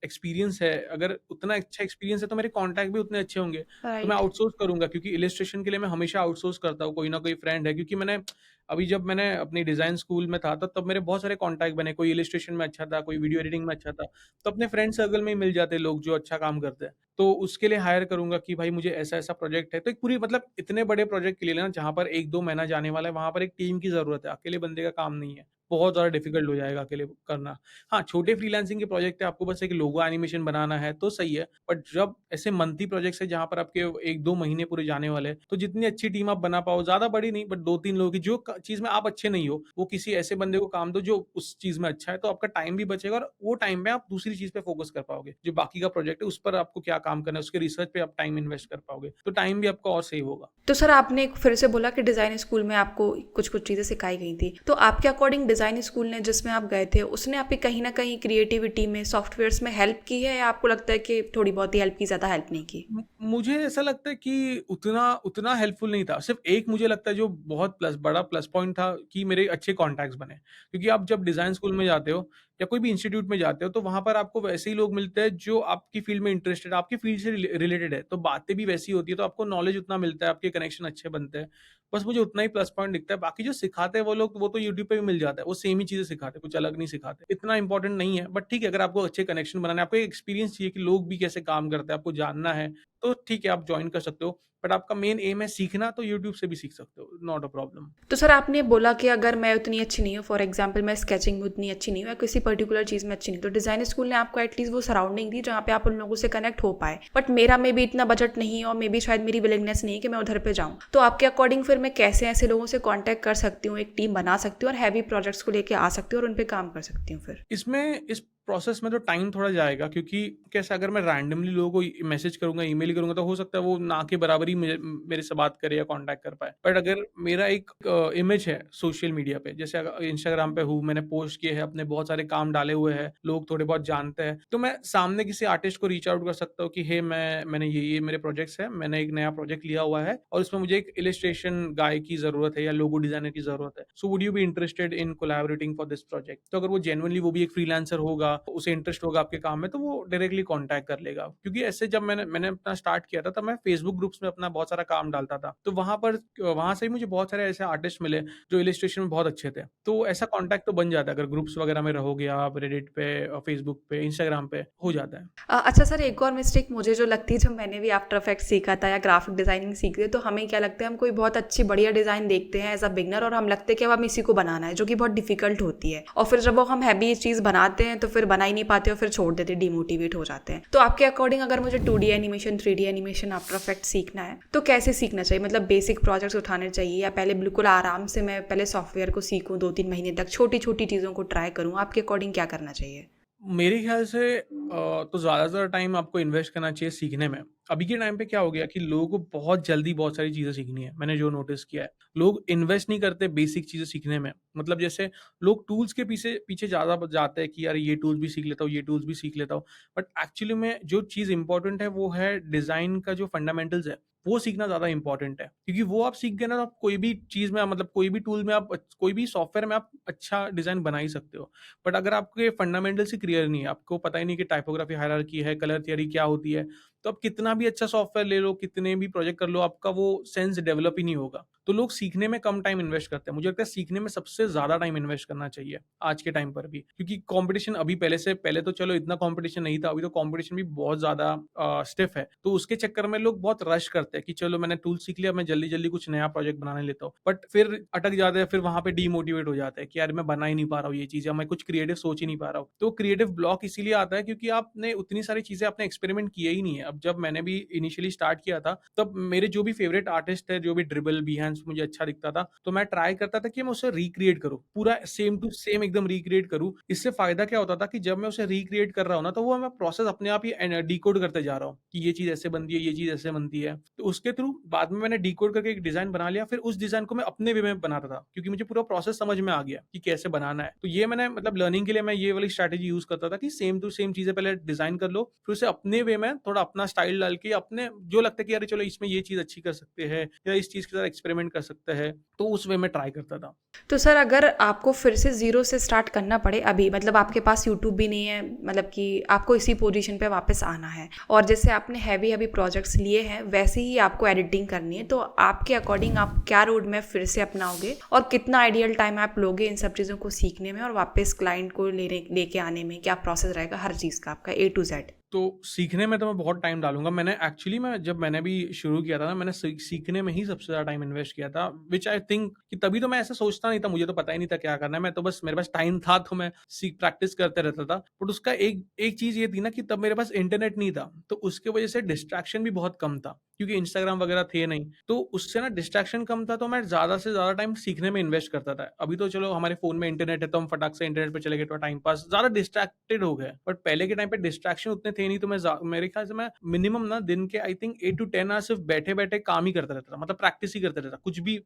एक्सपीरियंस है। अगर उतना अच्छा एक्सपीरियंस है तो मेरे कॉन्टैक्ट भी उतने अच्छे होंगे। तो मैं राइट। आउटसोर्स करूँगा क्योंकि इलस्ट्रेशन के लिए मैं हमेशा आउटसोर्स करता हूँ, कोई ना कोई फ्रेंड है क्योंकि जब मैंने अपनी डिज़ाइन स्कूल में था तब मेरे बहुत सारे कॉन्टैक्ट बने। कोई इलस्ट्रेशन में अच्छा था, कोई वीडियो एडिटिंग में अच्छा था। तो अपने फ्रेंड सर्कल में ही मिल जाते हैं लोग जो अच्छा काम करते हैं। तो उसके लिए हायर करूँगा कि भाई मुझे ऐसा-ऐसा प्रोजेक्ट है। तो एक पूरी मतलब इतने बड़े प्रोजेक्ट के लिए ना जहाँ पर 1-2 महीना जाने वाला है, वहाँ पर एक टीम की ज़रूरत है। अकेले बंदे का काम नहीं है। बहुत ज़्यादा डिफ़िकल्ट हो जाएगा अकेले करना। हाँ, छोटे फ्रीलांसिंग के प्रोजेक्ट है, आपको बस एक लोगो एनिमेशन बनाना है तो सही है। बट जब ऐसे मंथली प्रोजेक्ट्स हैं जहाँ पर आपके 1-2 महीने पूरे जाने वाले हैं, तो जितनी अच्छी टीम आप बना पाओ, ज़्यादा बड़ी नहीं बट 2-3 लोगों की जो क चीज़ में आप अच्छे नहीं हो, वो किसी ऐसे बंदे को काम दो जो उस चीज़ में अच्छा है, तो आपका टाइम भी बचेगा और वो टाइम में आप दूसरी चीज़ पे फ़ोकस कर पाओगे। जो बाकी का प्रोजेक्ट है, उस पर आपको क्या काम करना है, उसके रिसर्च पे आप टाइम इन्वेस्ट कर पाओगे। तो टाइम भी आपका और सेव होगा। तो सर आपने एक फिर से बोला कि डिज़ाइन स्कूल में आपको कुछ-कुछ चीज़ें सिखाई गई थी। तो आपके अकॉर्डिंग डिज़ाइन स्कूल ने जिसमें आप गए थे, उसने आपकी कहीं न कहीं क्रिएटिविटी में, सॉफ्टवेयर्स में हेल्प की है या आपको लगता है कि थोड़ी बहुत ही हेल्प की, ज़्यादा हेल्प नहीं की? मुझे ऐसा लगता है कि उतना उतना हेल्पफुल नहीं था। सिर्फ़ एक मुझे लगता है जो बहुत बड़ा प्लस पॉइंट था कि मेरे अच्छे कॉन्टैक्ट्स बने। क्योंकि आप जब डिज़ाइन स्कूल में जाते हो या कोई भी इंस्टीट्यूट में जाते हो तो वहाँ पर आपको वैसे ही लोग मिलते हैं जो आपकी फ़ील्ड में इंटरेस्टेड है, आपकी फ़ील्ड से रिलेटेड है। तो बातें भी वैसी होती है तो आपको नॉलेज उतना मिलता है, आपके कनेक्शन अच्छे बनते हैं। बस मुझे उतना ही प्लस पॉइंट दिखता है। बाकी जो सिखाते हैं वो लोग वो तो यूट्यूब पे भी मिल जाता है। वो सेम ही चीज़ें सिखाते हैं, कुछ अलग नहीं सिखाते। इतना इम्पोर्टेंट नहीं है बट ठीक है अगर आपको अच्छे कनेक्शन बनाने हैं, आपको एक एक्सपीरियंस चाहिए कि लोग भी कैसे काम करते हैं, आपको जानना है तो ठीक है, आप जॉइन कर सकते हो। बट आपका मेन एम है सीखना, तो यूट्यूब से भी सीख सकते हो, नॉट अ प्रॉब्लम। तो सर आपने बोला कि अगर मैं उतनी अच्छी नहीं हूँ, फॉर एग्जांपल मैं स्केचिंग में उतनी अच्छी नहीं हूँ या किसी पर्टिकुलर चीज़ में अच्छी नहीं, तो डिज़ाइन स्कूल ने आपको एटलीस्ट वो सराउंडिंग दी जहाँ पे आप उन लोगों से कनेक्ट हो पाए। बट मेरा मे भी इतना बजट नहीं है और मे भी शायद मेरी विलिंगनेस नहीं है कि मैं उधर पे जाऊँ, तो आपके अकॉर्डिंग फिर मैं कैसे ऐसे लोगों से कॉन्टैक्ट कर सकती हूँ, एक टीम बना सकती हूँ और हैवी प्रोजेक्ट्स को लेके आ सकती हूँ और उन पर काम कर सकती हूँ फिर? इस प्रोसेस में तो टाइम थोड़ा जाएगा, क्योंकि कैसे अगर मैं रैंडमली लोगों को मैसेज करूंगा, ईमेल ही करूंगा, तो हो सकता है वो ना के बराबर ही मेरे से बात करे या कांटेक्ट कर पाए। बट अगर मेरा एक इमेज है सोशल मीडिया पे, जैसे अगर इंस्टाग्राम पे हूँ, मैंने पोस्ट किए हैं, अपने बहुत सारे काम डाले हुए हैं, लोग थोड़े बहुत जानते हैं, तो मैं सामने किसी आर्टिस्ट को रीच आउट कर सकता हूँ कि हे मैंने ये मेरे प्रोजेक्ट्स है, मैंने एक नया प्रोजेक्ट लिया हुआ है और इसमें मुझे एक इलिस्ट्रेशन गाय की जरूरत है या लोगो डिजाइनर की जरूरत है, so would you be interested in collaborating for this project. तो अगर वो जेन्युइनली वो भी एक फ्रीलांसर होगा, उसे इंटरेस्ट होगा आपके काम में, तो वो डायरेक्टली कांटेक्ट कर लेगा। क्योंकि ऐसे जब मैंने अपना स्टार्ट किया था, तब मैं फेसबुक ग्रुप्स में अपना बहुत सारा काम डालता था, तो वहां से ही मुझे बहुत सारे ऐसे आर्टिस्ट मिले जो इलिस्ट्रेशन में बहुत अच्छे थे। तो ऐसा कांटेक्ट तो बन जाता है अगर ग्रुप्स वगैरह में रहोगे आप, रेडिट पे, फेसबुक पे, इंस्टाग्राम पे हो जाता है। अच्छा सर, एक और मिस्टेक मुझे जो लगती है, जब मैंने भी आफ्टर इफेक्ट्स सीखा था या ग्राफिक डिजाइनिंग सीखी है, तो हमें क्या लगता है, हम कोई बहुत अच्छी बढ़िया डिजाइन देखते हैं एज अ बिगनर और हम लगते हैं कि अब हम इसी को बनाना है, जो कि बहुत डिफिकल्ट होती है, और फिर जब वो हम हैवी चीज़ बनाते हैं तो फिर बना ही नहीं पाते और फिर छोड़ देते, डिमोटिवेट हो जाते हैं। तो आपके अकॉर्डिंग अगर मुझे 2D animation, 3D animation, after effect सीखना है तो कैसे सीखना चाहिए? मतलब बेसिक प्रोजेक्ट्स उठाने चाहिए या पहले बिल्कुल आराम से मैं पहले सॉफ्टवेयर को सीखूं, 2-3 महीने तक छोटी छोटी चीज़ों को ट्राई करूं? आपके अकॉर्डिंग क्या करना चाहिए? मेरे ख्याल से तो ज़्यादातर टाइम आपको इन्वेस्ट करना चाहिए सीखने में। अभी के टाइम पे क्या हो गया कि लोगों को बहुत जल्दी बहुत सारी चीज़ें सीखनी है, मैंने जो नोटिस किया है। लोग इन्वेस्ट नहीं करते बेसिक चीज़ें सीखने में। मतलब जैसे लोग टूल्स के पीछे पीछे ज़्यादा ब जाते हैं कि यार ये टूल्स भी सीख लेता हूँ, ये टूल्स भी सीख लेता हूँ। बट एक्चुअली में जो चीज़ इम्पोर्टेंट है वो है डिज़ाइन का जो फंडामेंटल्स है, वो सीखना ज़्यादा इम्पोर्टेंट है। क्योंकि वो आप सीख गए ना, तो आप कोई भी चीज़ में मतलब कोई भी टूल में आप कोई भी सॉफ्टवेयर में आप अच्छा डिज़ाइन बना ही सकते हो। बट अगर आपके फंडामेंटल्स ही क्लियर नहीं है, आपको पता ही नहीं कि टाइपोग्राफी, हायरार्की है, कलर थियरी क्या होती है, तो आप कितना भी अच्छा सॉफ्टवेयर ले लो, कितने भी प्रोजेक्ट कर लो, आपका वो सेंस डेवलप ही नहीं होगा। तो लोग सीखने में कम टाइम इन्वेस्ट करते हैं। मुझे लगता है सीखने में सबसे ज़्यादा टाइम इन्वेस्ट करना चाहिए, आज के टाइम पर भी। क्योंकि कॉम्पिटिशन अभी पहले तो चलो इतना कॉम्पिटिशन नहीं था, अभी तो कॉम्पिटिशन भी बहुत ज़्यादा स्टिफ है। तो उसके चक्कर में लोग बहुत रश करते हैं कि चलो मैंने टूल सीख लिया, मैं जल्दी-जल्दी कुछ नया प्रोजेक्ट बनाने लेता हूँ। बट फिर अटक जाते हैं, फिर वहाँ पे डीमोटिवेट हो जाते हैं कि यार मैं बना ही नहीं पा रहा हूँ ये चीज़, या मैं कुछ क्रिएटिव सोच ही नहीं पा रहा हूँ। तो क्रिएटिव ब्लॉक इसीलिए आता है क्योंकि आपने उतनी सारी चीज़ें आपने एक्सपेरिमेंट किए ही नहीं है। अब जब मैंने भी इनिशियली स्टार्ट किया था, तब मेरे जो भी फेवरेट आर्टिस्ट थे, जो भी ड्रिबल, बिहेंस मुझे अच्छा दिखता था, तो मैं ट्राई करता था कि मैं उसे रिक्रिएट करूँ। पूरा सेम टू सेम एकदम रिक्रिएट करूँ। इससे फ़ायदा क्या होता था कि जब मैं उसे रिक्रिएट कर रहा हूँ ना, तो वो मैं प्रोसेस अपने आप ही डिकोड करते जा रहा हूँ कि ये चीज़ ऐसे बनती है, ये चीज़ ऐसे बनती है। तो उसके थ्रू बाद में मैंने डिकोड करके एक डिज़ाइन बना लिया, फिर उस डिज़ाइन को मैं अपने वे में बनाता था, क्योंकि मुझे पूरा प्रोसेस समझ में आ गया कि कैसे बनाना है। तो ये मैंने मतलब लर्निंग के लिए मैं ये वाली स्ट्रैटेजी यूज़ करता था कि सेम टू सेम चीज़ें पहले डिज़ाइन कर लो, फिर उसे अपने वे में थोड़ा अपना स्टाइल डाल के अपने जो लगता है कि यार चलो इसमें ये चीज़ अच्छी कर सकते हैं या इस चीज़ के साथ एक्सपेरिमेंट कर सकते हैं, तो उस वे में ट्राई करता था। तो सर अगर आपको फिर से ज़ीरो से स्टार्ट करना पड़े अभी, मतलब आपके पास यूट्यूब भी नहीं है, मतलब कि आपको इसी पोजीशन पे वापस आना है और जैसे आपने हैवी हैवी प्रोजेक्ट्स लिए हैं वैसे ही आपको एडिटिंग करनी है, तो आपके अकॉर्डिंग आप क्या रोड मैप फिर से अपनाओगे और कितना आइडियल टाइम आप लोगे इन सब चीज़ों को सीखने में और वापस क्लाइंट को लेके आने में? क्या प्रोसेस रहेगा हर चीज़ का आपका A to Z? तो सीखने में तो मैं बहुत टाइम डालूँगा। जब मैंने भी शुरू किया था ना, मैंने सीखने में ही सबसे ज़्यादा टाइम इन्वेस्ट किया था, व्हिच आई थिंक कि तभी तो मैं ऐसा सोचता नहीं था, मुझे तो पता ही नहीं था क्या करना है। मैं तो बस मेरे पास टाइम था तो मैं प्रैक्टिस करते रहता था। बट उसका एक एक चीज़ ये थी ना कि तब मेरे पास इंटरनेट नहीं था, तो उसकी वजह से डिस्ट्रैक्शन भी बहुत कम था, क्योंकि इंस्टाग्राम वगैरह थे नहीं। तो उससे ना डिस्ट्रैक्शन कम था, तो मैं ज़्यादा से ज़्यादा टाइम सीखने में इन्वेस्ट करता था। अभी तो चलो हमारे फ़ोन में इंटरनेट है, तो हम फटाक से इंटरनेट पे चले गए, थोड़ा टाइम पास, ज़्यादा डिस्ट्रैक्टेड हो गए। बट पहले के टाइम पे डिस्ट्रैक्शन उतने थे नहीं, तो मेरे ख्याल से मैं मिनिमम ना दिन के आई थिंक 8 टू 10 आवर्स सिर्फ बैठे-बैठे काम ही करता रहता था। मतलब प्रैक्टिस ही करता रहता था।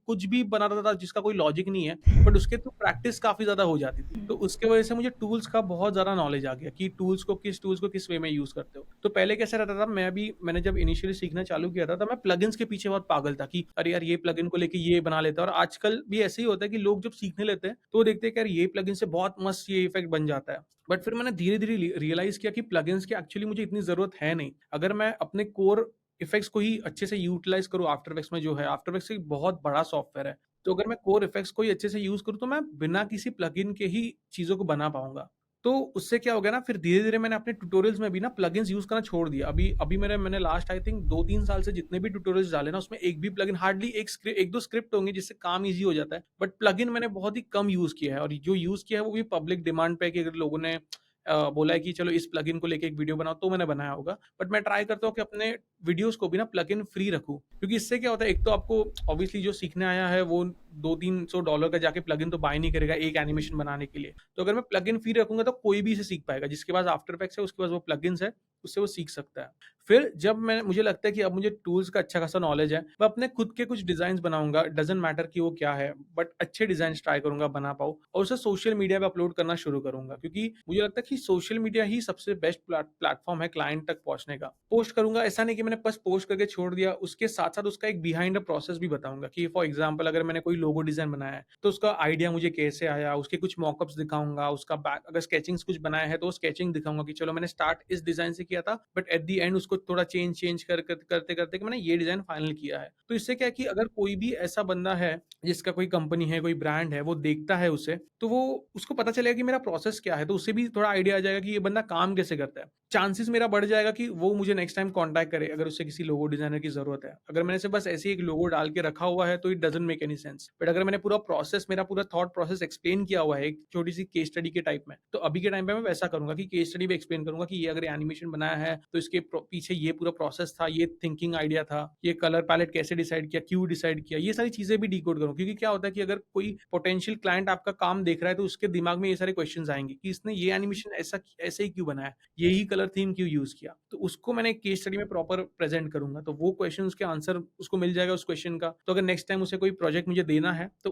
कुछ भी बनाता था जिसका कोई लॉजिक नहीं है, बट उसके थ्रू प्रैक्टिस काफ़ी ज़्यादा हो जाती थी। तो उसके वजह से मुझे टूल्स का बहुत ज़्यादा नॉलेज आ गया कि टूल्स को किस वे में यूज़ करते हो। तो पहले कैसा रहता था, मैंने जब इनिशियली सीखना चालू किया था, तब मैं प्लगइन्स के पीछे बहुत पागल था कि अरे यार, ये प्लगइन को लेके ये बना लेते हैं। और आजकल भी ऐसे ही होता है कि लोग जब सीखने लेते हैं, तो वो देखते हैं कि यार ये प्लगइन से बहुत मस्त ये इफेक्ट बन जाता है। बट फिर मैंने धीरे-धीरे रियलाइज़ किया कि प्लगइन्स की एक्चुअली मुझे इतनी ज़रूरत है नहीं। अगर मैं अपने कोर इफेक्ट्स को ही अच्छे से यूटिलाइज़ करूँ, आफ्टर इफेक्ट्स में जो है, आफ्टर इफेक्ट्स एक बहुत बड़ा सॉफ्टवेयर है। तो अगर मैं कोर इफेक्ट्स को ही अच्छे से यूज़ करूँ, तो मैं बिना किसी प्लगइन के ही चीज़ों को बना पाऊँगा। तो उससे क्या हो गया ना, फिर धीरे-धीरे मैंने अपने ट्यूटोरियल्स में भी ना प्लगइन्स यूज़ करना छोड़ दिया। अभी अभी मैंने लास्ट आई थिंक 2-3 साल से जितने भी ट्यूटोरियल्स डाले ना, उसमें एक भी प्लगइन, हार्डली 1-2 स्क्रिप्ट होंगे जिससे काम ईज़ी हो जाता है। बट प्लगइन मैंने बहुत ही कम यूज़ किया है, और जो यूज़ किया है वो भी पब्लिक डिमांड पे है कि अगर लोगों ने बोला है कि चलो इस प्लगइन को लेके एक वीडियो बनाओ, तो मैंने बनाया होगा। बट मैं ट्राई करता हूँ कि अपने वीडियोज़ को भी ना प्लगइन फ्री रखूँ, क्योंकि इससे क्या होता है, एक तो आपको ऑब्वियसली जो सीखने आया है वो $200-300 का जाके प्लगइन तो बाय नहीं करेगा एक एनिमेशन बनाने के लिए। तो अगर मैं प्लगइन फ्री रखूँगा तो कोई भी इसे सीख पाएगा। जिसके पास आफ्टर इफेक्ट्स है, उसके पास वो प्लगइन्स है, उससे वो सीख सकता है। फिर जब मुझे लगता है कि अब मुझे टूल्स का अच्छा खासा नॉलेज है, मैं अपने खुद के कुछ डिज़ाइन्स बनाऊँगा, डज़न्ट मैटर कि वो क्या है, बट अच्छे डिज़ाइन्स ट्राई करूँगा बना पाऊँ, और उसे सोशल मीडिया पे अपलोड करना शुरू करूँगा, क्योंकि मुझे लगता है कि सोशल मीडिया ही सबसे बेस्ट प्लेटफ़ॉर्म है क्लाइंट तक पहुँचने का। पोस्ट करूँगा, ऐसा नहीं कि मैंने बस पोस्ट करके छोड़ दिया, उसके साथ-साथ उसका एक बिहाइंड द प्रोसेस भी बताऊँगा कि फॉर एग्ज़ाम्पल अगर मैंने कोई लोगो डिज़ाइन बनाया है, तो उसका आइडिया मुझे कैसे आया, उसके कुछ मॉकअप्स दिखाऊँगा, उसका बैक अगर स्केचिंग्स कुछ बनाया है, तो स्केचिंग दिखाऊँगा कि चलो मैंने स्टार्ट इस डिज़ाइन से किया था, बट एट द एंड उसको थोड़ा चेंज करते-करते कि मैंने ये डिज़ाइन फाइनल किया है। तो इससे क्या है कि अगर कोई भी ऐसा बंदा है, जिसका कोई कंपनी है, कोई ब्रांड है, वो देखता है उसे, तो वो उसको पता चलेगा कि मेरा प्रोसेस क्या है, तो उसे भी थोड़ा आइडिया आ जाएगा कि ये बंदा काम कैसे करता है। चांसेस मेरा बढ़ जाएगा कि वो मुझे नेक्स्ट टाइम कॉन्टैक्ट करे, अगर उसे किसी लोगो डिज़ाइनर की ज़रूरत है। अगर मैंने सिर्फ़ बस ऐसे ही एक लोगो डाल के रखा हुआ है, तो it doesn't make any sense. But अगर मैंने मेरा पूरा थॉट प्रोसेस एक्सप्लेन किया हुआ है, एक छोटी-सी केस स्टडी के टाइप में, तो अभी के टाइम पे मैं वैसा करूँगा कि केस स्टडी में एक्सप्लेन करूँगा कि ये अगर एनिमेशन बनाया है, तो इसके पीछे ये पूरा प्रोसेस था, ये थिंकिंग आइडिया था, ये कलर पैलेट कैसे डिसाइड किया, क्यों डिसाइड किया, ये सारी चीज़ें भी डिकोड करूँ। क्योंकि क्या होता है कि अगर कोई पोटेंशियल क्लाइंट आपका काम देख रहा है, तो उसके दिमाग में ये सारे क्वेश्चंस आएँगे कि इसने ये एनिमेशन ऐसे ही क्यों बनाया? यही कलर थीम क्यों यूज़ किया? तो उसको मैंने केस स्टडी में प्रॉपर प्रेज़ेंट करूँगा, तो वो क्वेश्चन्स के आंसर उसको मिल जाएगा उस क्वेश्चन का। तो अगर नेक्स्ट टाइम उसे कोई प्रोजेक्ट मुझे देना है, तो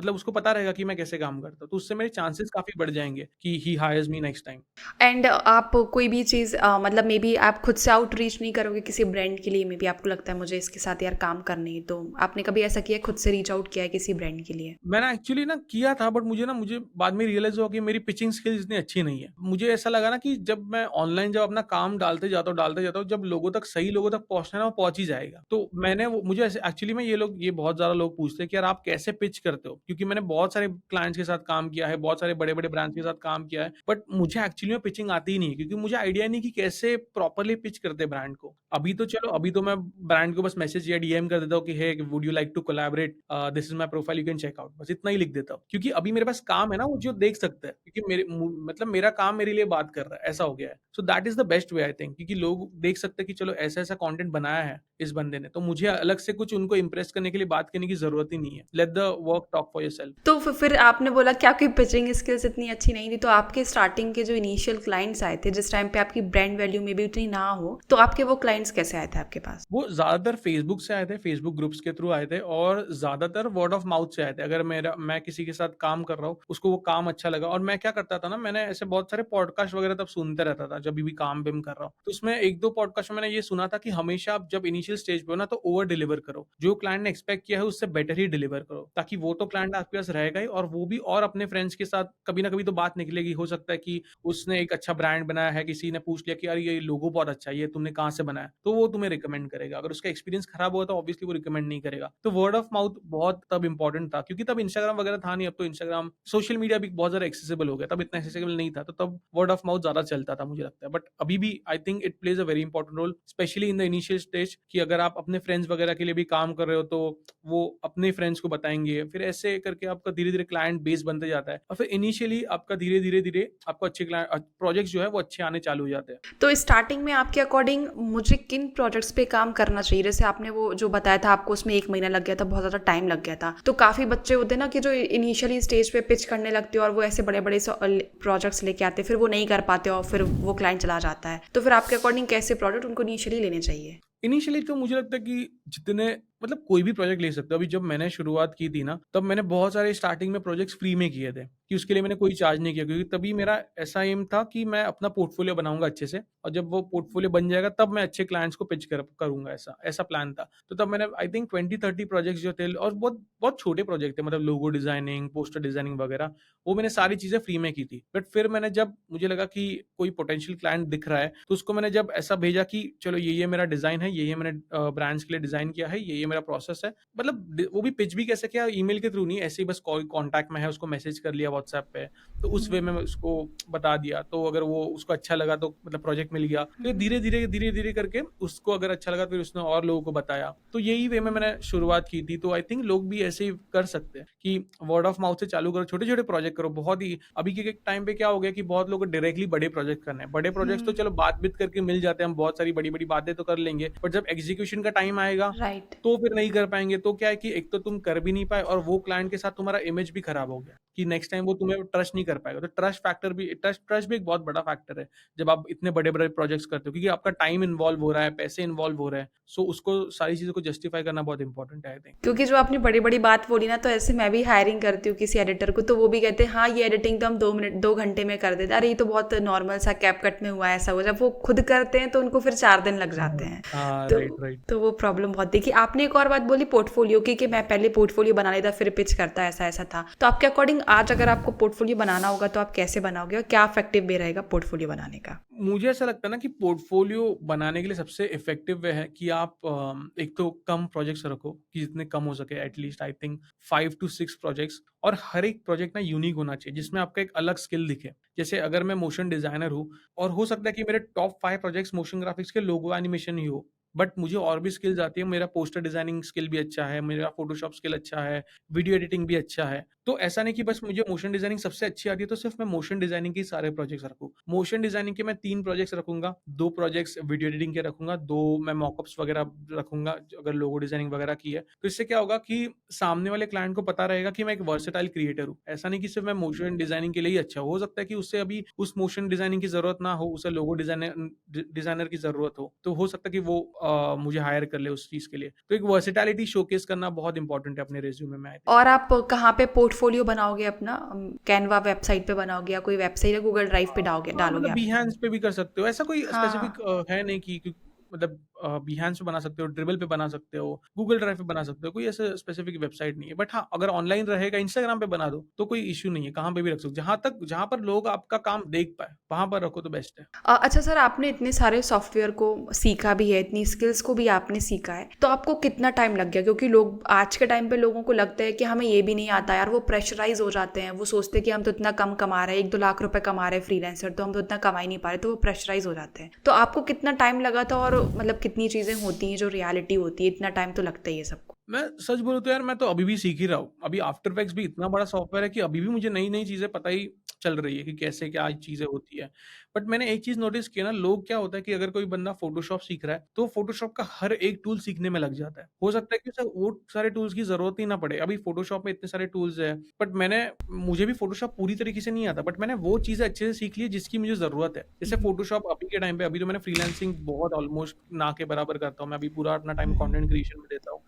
उसको पता रहेगा कि मैं कैसे काम करता हूँ। तो उससे मेरे चांसेस काफ़ी बढ़ जाएँगे कि he hires me next time. And आप कोई भी चीज़ मतलब मे बी आप खुद से आउटरीच नहीं करोगे किसी ब्रांड के लिए, मे बी आपको लगता है मुझे इसके साथ यार काम करनी है, तो आपने कभी ऐसा किया है, खुद से रीच आउट किया है किसी ब्रांड के लिए? मैंने एक्चुअली ना किया था, बट मुझे बाद में रियलाइज़ हुआ कि मेरी पिचिंग स्किल्स इतनी अच्छी नहीं है। मुझे ऐसा लगा ना कि जब मैं ऑनलाइन जब अपना काम डालते जाता हूँ, जब सही लोगों तक पहुँचना है, वो पहुँच ही जाएगा। तो मैंने वो मुझे ऐसे एक्चुअली में ये बहुत ज़्यादा लोग पूछते हैं कि यार आप कैसे पिच करते हो? क्योंकि मैंने बहुत सारे क्लाइंट्स के साथ काम किया है, बहुत सारे बड़े-बड़े ब्रांड्स के साथ काम किया है, बट मुझे एक्चुअली में पिचिंग आती ही नहीं है, क्योंकि मुझे आइडिया नहीं कि कैसे प्रॉपर्ली पिच करते हैं ब्रांड को। अभी तो मैं ब्रांड को बस मैसेज या डीएम कर देता हूँ कि hey would you like to collaborate, this is my profile, you can check out, बस इतना ही लिख देता हूँ। क्योंकि अभी मेरे पास काम है ना, वो जो देख सकता है, क्योंकि मतलब मेरा काम मेरे लिए बात कर रहा है, ऐसा हो गया है। So that is the best way I think, क्योंकि लोग देख सकते हैं कि चलो ऐसा-ऐसा कंटेंट बनाया है इस बंदे ने, तो मुझे अलग से कुछ उनको इम्प्रेस करने के लिए बात करने की ज़रूरत ही नहीं है। Let the work talk for yourself. तो फिर आपने बोला कि आपकी पिचिंग स्किल्स इतनी अच्छी नहीं थी, तो आपके स्टार्टिंग के जो इनिशियल क्लाइंट्स आए थे, जिस टाइम पे आपकी ब्रांड वैल्यू में भी उतनी ना हो, तो आपके वो क्लाइंट्स कैसे आए थे आपके पास? वो ज़्यादातर फ़ेसबुक से आए थे, फ़ेसबुक ग्रुप्स के थ्रू आए थे, और ज़्यादातर वर्ड ऑफ माउथ से आए थे। अगर मैं किसी के साथ काम कर रहा हूँ, उसको वो काम अच्छा लगा, और मैं क्या करता था ना, मैंने ऐसे बहुत सारे पॉडकास्ट वगैरह तब सुनते रहता था, जभी भी काम-वाम कर रहा हूँ। तो उसमें 1-2 पॉडकास्ट में मैंने ये सुना था कि हमेशा आप जब इनिशियल स्टेज पे हो ना, तो ओवर डिलीवर करो। जो क्लाइंट ने एक्सपेक्ट किया है, उससे बेटर ही डिलीवर करो, ताकि वो तो क्लाइंट आपके पास रहेगा ही, और वो भी और अपने फ्रेंड्स के साथ कभी ना कभी तो बात निकलेगी। हो सकता है कि उसने एक अच्छा ब्रांड बनाया है, किसी ने पूछ लिया कि यार ये लोगो बहुत अच्छा है, ये तुमने कहाँ से बनाया? तो वो तुम्हें रिकमेंड करेगा। अगर उसका एक्सपीरियंस खराब हुआ तो ऑब्वियसली वो रिकमेंड नहीं करेगा। तो वर्ड ऑफ माउथ बहुत तब इंपॉर्टेंट था, क्योंकि तब इंस्टाग्राम वगैरह था नहीं। अब तो इंस्टाग्राम, सोशल मीडिया भी बहुत ज़्यादा एक्सेसिबल हो गया, तब इतना एक्सेसिबल नहीं था, तो तब वर्ड ऑफ माउथ ज़्यादा चलता था, मुझे लगता है। बट अभी भी I think it plays a very important role, specially in the initial stage, कि अगर आप अपने फ्रेंड्स वगैरह के लिए भी काम कर रहे हो, तो वो अपने फ्रेंड्स को बताएँगे। फिर ऐसे करके आपका धीरे-धीरे क्लाइंट बेस बनते जाता है, और फिर इनिशियली आपका धीरे-धीरे आपको अच्छे प्रोजेक्ट्स जो है वो अच्छे आने चालू हो जाते हैं। तो स्टार्टिंग में आपके अकॉर्डिंग मुझे किन प्रोजेक्ट्स पे काम करना चाहिए? जैसे आपने वो जो बताया था, आपको उसमें 1 महीना लग गया था, बहुत ज़्यादा टाइम लग गया था। तो काफ़ी बच्चे होते हैं ना कि जो इनिशियली स्टेज पे पिच करने लगते हैं, और वो ऐसे बड़े-बड़े प्रोजेक्ट्स लेके आते हैं, फिर वो नहीं कर पाते और फिर वो क्लाइंट चला जाता है। तो फिर आपके अकॉर्डिंग कैसे प्रोजेक्ट उनको इनिशियली लेने चाहिए? इनिशियली तो मुझे लगता है कि जितने मतलब कोई भी प्रोजेक्ट ले सकते हो। अभी जब मैंने शुरुआत की थी ना, तब मैंने बहुत सारे स्टार्टिंग में प्रोजेक्ट्स फ्री में किए थे, कि उसके लिए मैंने कोई चार्ज नहीं किया, क्योंकि तभी मेरा ऐसा एम था कि मैं अपना पोर्टफोलियो बनाऊँगा अच्छे से, और जब वो पोर्टफोलियो बन जाएगा तब मैं अच्छे क्लाइंट्स को पिच करूँगा, ऐसा ऐसा प्लान था। तो तब मैंने आई थिंक 20-30 प्रोजेक्ट्स जो थे, और बहुत बहुत छोटे प्रोजेक्ट थे, मतलब लोगो डिज़ाइनिंग, पोस्टर डिज़ाइनिंग वगैरह, वो मैंने सारी चीज़ें फ्री में की थी। बट फिर जब मुझे लगा कि कोई पोटेंशियल क्लाइंट दिख रहा है, तो उसको मैंने जब ऐसा भेजा कि चलो ये मेरा डिज़ाइन है, ये मैंने ब्रांड्स के लिए डिज़ाइन किया है, ये ये मेरा प्रोसेस है। मतलब वो भी पिच भी कैसे किया, ईमेल के थ्रू नहीं, ऐसे ही बस कॉल कॉन्टैक्ट में है, उसको मैसेज कर लिया व्हाट्सएप पे, तो उस वे में मैं उसको बता दिया। तो अगर वो उसको अच्छा लगा तो मतलब प्रोजेक्ट मिल गया। फिर धीरे-धीरे करके उसको अगर अच्छा लगा फिर उसने और लोगों को बताया। तो यही वे में मैंने शुरुआत की थी। तो आई थिंक लोग भी ऐसे ही कर सकते हैं कि वर्ड ऑफ माउथ से चालू करो, छोटे-छोटे प्रोजेक्ट करो। बहुत ही अभी के टाइम पे क्या हो गया कि बहुत लोगों को डायरेक्टली बड़े प्रोजेक्ट करने हैं। बड़े प्रोजेक्ट्स तो चलो बात-बीत करके मिल जाते हैं, हम बहुत सारी बड़ी-बड़ी बातें तो कर लेंगे, बट जब एग्जीक्यूशन का टाइम आएगा राइट। तो फिर नहीं कर पाएँगे। तो क्या है कि एक तो तुम कर भी नहीं पाए और वो क्लाइंट के साथ तुम्हारा इमेज भी खराब हो गया कि नेक्स्ट टाइम वो तुम्हें ट्रस्ट नहीं कर पाएगा। तो ट्रस्ट भी एक बहुत बड़ा फैक्टर है, जब आप इतने बड़े-बड़े प्रोजेक्ट्स करते हो, क्योंकि आपका टाइम इन्वॉल्व हो रहा है, पैसे इन्वॉल्व हो रहे हैं। सो उसको सारी चीज़ों को जस्टिफाई करना बहुत इंपॉर्टेंट है आई थिंक। क्योंकि जो आपने बड़ी-बड़ी बात बोली ना, तो ऐसे मैं भी हायरिंग करती हूँ किसी एडिटर को, तो वो भी कहते हैं हाँ, ये एडिटिंग तो हम 2 घंटे में कर देते हैं। अरे ये तो बहुत नॉर्मल सा कैपकट में हुआ है, ऐसा हुआ। जब वो खुद करते हैं तो उनको फिर 4 दिन लग जाते हैं। हाँ, तो राइट। तो वो प्रॉब्लम बहुत देखी। आपने एक और बात बोली पोर्टफोलियो की, कि मैं पहले पोर्टफोलियो बना लेता फिर पिच करता, ऐसा-ऐसा था। तो आपके अकॉर्डिंग आज अगर आपको पोर्टफोलियो बनाना होगा तो आप कैसे बनाओगे और क्या इफेक्टिव वे रहेगा पोर्टफोलियो बनाने का? मुझे ऐसा लगता है ना कि पोर्टफोलियो बनाने के लिए सबसे इफ़ेक्टिव वे है कि आप एक तो कम प्रोजेक्ट्स रखो कि जितने कम हो सके, at least I think 5 to 6 projects, और हर एक प्रोजेक्ट ना यूनिक होना चाहिए जिसमें आपका एक अलग स्किल दिखे। जैसे अगर मैं मोशन डिज़ाइनर हूँ और हो सकता है कि मेरे टॉप 5 प्रोजेक्ट्स मोशन ग्राफिक्स के लोगो एनिमेशन ही हो, बट मुझे और भी स्किल्स आती है, मेरा पोस्टर डिज़ाइनिंग स्किल भी अच्छा है, मेरा फ़ोटोशॉप स्किल अच्छा है, वीडियो एडिटिंग भी अच्छा है। तो ऐसा नहीं कि बस मुझे मोशन डिज़ाइनिंग सबसे अच्छी आती है तो सिर्फ़ मैं मोशन डिज़ाइनिंग के ही सारे प्रोजेक्ट्स रखूँ। मोशन डिज़ाइनिंग के मैं 3 प्रोजेक्ट्स रखूँगा, 2 प्रोजेक्ट्स वीडियो एडिटिंग के रखूँगा, 2 मैं मॉकअप्स वगैरह रखूँगा अगर लोगो डिज़ाइनिंग वगैरह की है। तो इससे क्या होगा कि सामने वाले क्लाइंट को पता रहेगा कि मैं एक वर्सेटाइल क्रिएटर हूँ। ऐसा नहीं कि सिर्फ़ मैं मोशन डिज़ाइनिंग के लिए ही अच्छा हूँ। हो सकता है कि उससे अभी उस मोशन डिज़ाइनिंग की ज़रूरत ना हो, उसे लोगो डिज़ाइनर की ज़रूरत हो। तो हो सकता है कि वो मुझे हायर कर ले उस चीज़ के लिए। तो एक वर्सेटैलिटी शोकेस करना बहुत इंपॉर्टेंट है अपने रिज़्यूमे में आई थिंक। और आप कहाँ पे पोर्टफोलियो बनाओगे अपना? कैनवा वेबसाइट पे बनाओगे या कोई वेबसाइट या गूगल ड्राइव पे डालोगे हाँ, डालोगे मतलब आप? बिहेंस पे भी कर सकते हो। ऐसा कोई स्पेसिफिक हाँ। है नहीं कि मतलब बिहेंस पे बना सकते हो, ड्रिबल पे बना सकते हो, गूगल ड्राइव पे बना सकते हो, कोई ऐसा स्पेसिफिक वेबसाइट नहीं है। बट हाँ, अगर ऑनलाइन रहेगा इंस्टाग्राम पे बना दो, तो कोई इश्यू नहीं है, कहाँ पे भी रख सकते हो। जहाँ पर लोग आपका काम देख पाएँ, वहाँ पर रखो तो बेस्ट है। अच्छा सर, आपने इतने सारे सॉफ्टवेयर को सीखा भी है, इतनी स्किल्स को भी आपने सीखा है, तो आपको कितना टाइम लग गया? क्योंकि लोग आज के टाइम पे लोगों को लगता है कि हमें ये भी नहीं आता यार, वो प्रेशराइज हो जाते हैं, वो सोचते हैं कि हम तो इतना कम कमा रहे हैं, 1-2 लाख रुपए कमा रहे हैं फ्रीलांसर, तो हम तो इतना कमा ही नहीं पा रहे, तो वो प्रेशराइज हो जाते हैं। तो आपको कितना टाइम लगा था और मतलब कितनी चीज़ें होती हैं जो रियलिटी होती है, इतना टाइम तो लगता ही है सबको? मैं सच बोलूँ तो यार मैं तो अभी भी सीख ही रहा हूँ। अभी आफ्टर इफेक्ट्स भी इतना बड़ा सॉफ्टवेयर है कि अभी भी मुझे नई-नई चीज़ें पता ही चल रही है कि कैसे क्या चीज़ें होती है। बट मैंने एक चीज़ नोटिस की है ना, लोग क्या होता है कि अगर कोई बंदा फ़ोटोशॉप सीख रहा है, तो फ़ोटोशॉप का हर एक टूल सीखने में लग जाता है। हो सकता है कि उसे वो सारे टूल्स की ज़रूरत ही ना पड़े। अभी फ़ोटोशॉप में इतने सारे टूल्स हैं, बट मुझे भी फ़ोटोशॉप पूरी तरीके से नहीं आता, बट मैंने वो चीज़ें अच्छे से सीख ली है जिसकी मुझे ज़रूरत है। जैसे फ़ोटोशॉप अभी के टाइम पे अभी तो मैंने फ्रीलांसिंग बहुत ऑलमोस्ट ना के बराबर करता हूँ। मैं अभी पूरा अपना टाइम कंटेंट क्रिएशन में देता हूँ।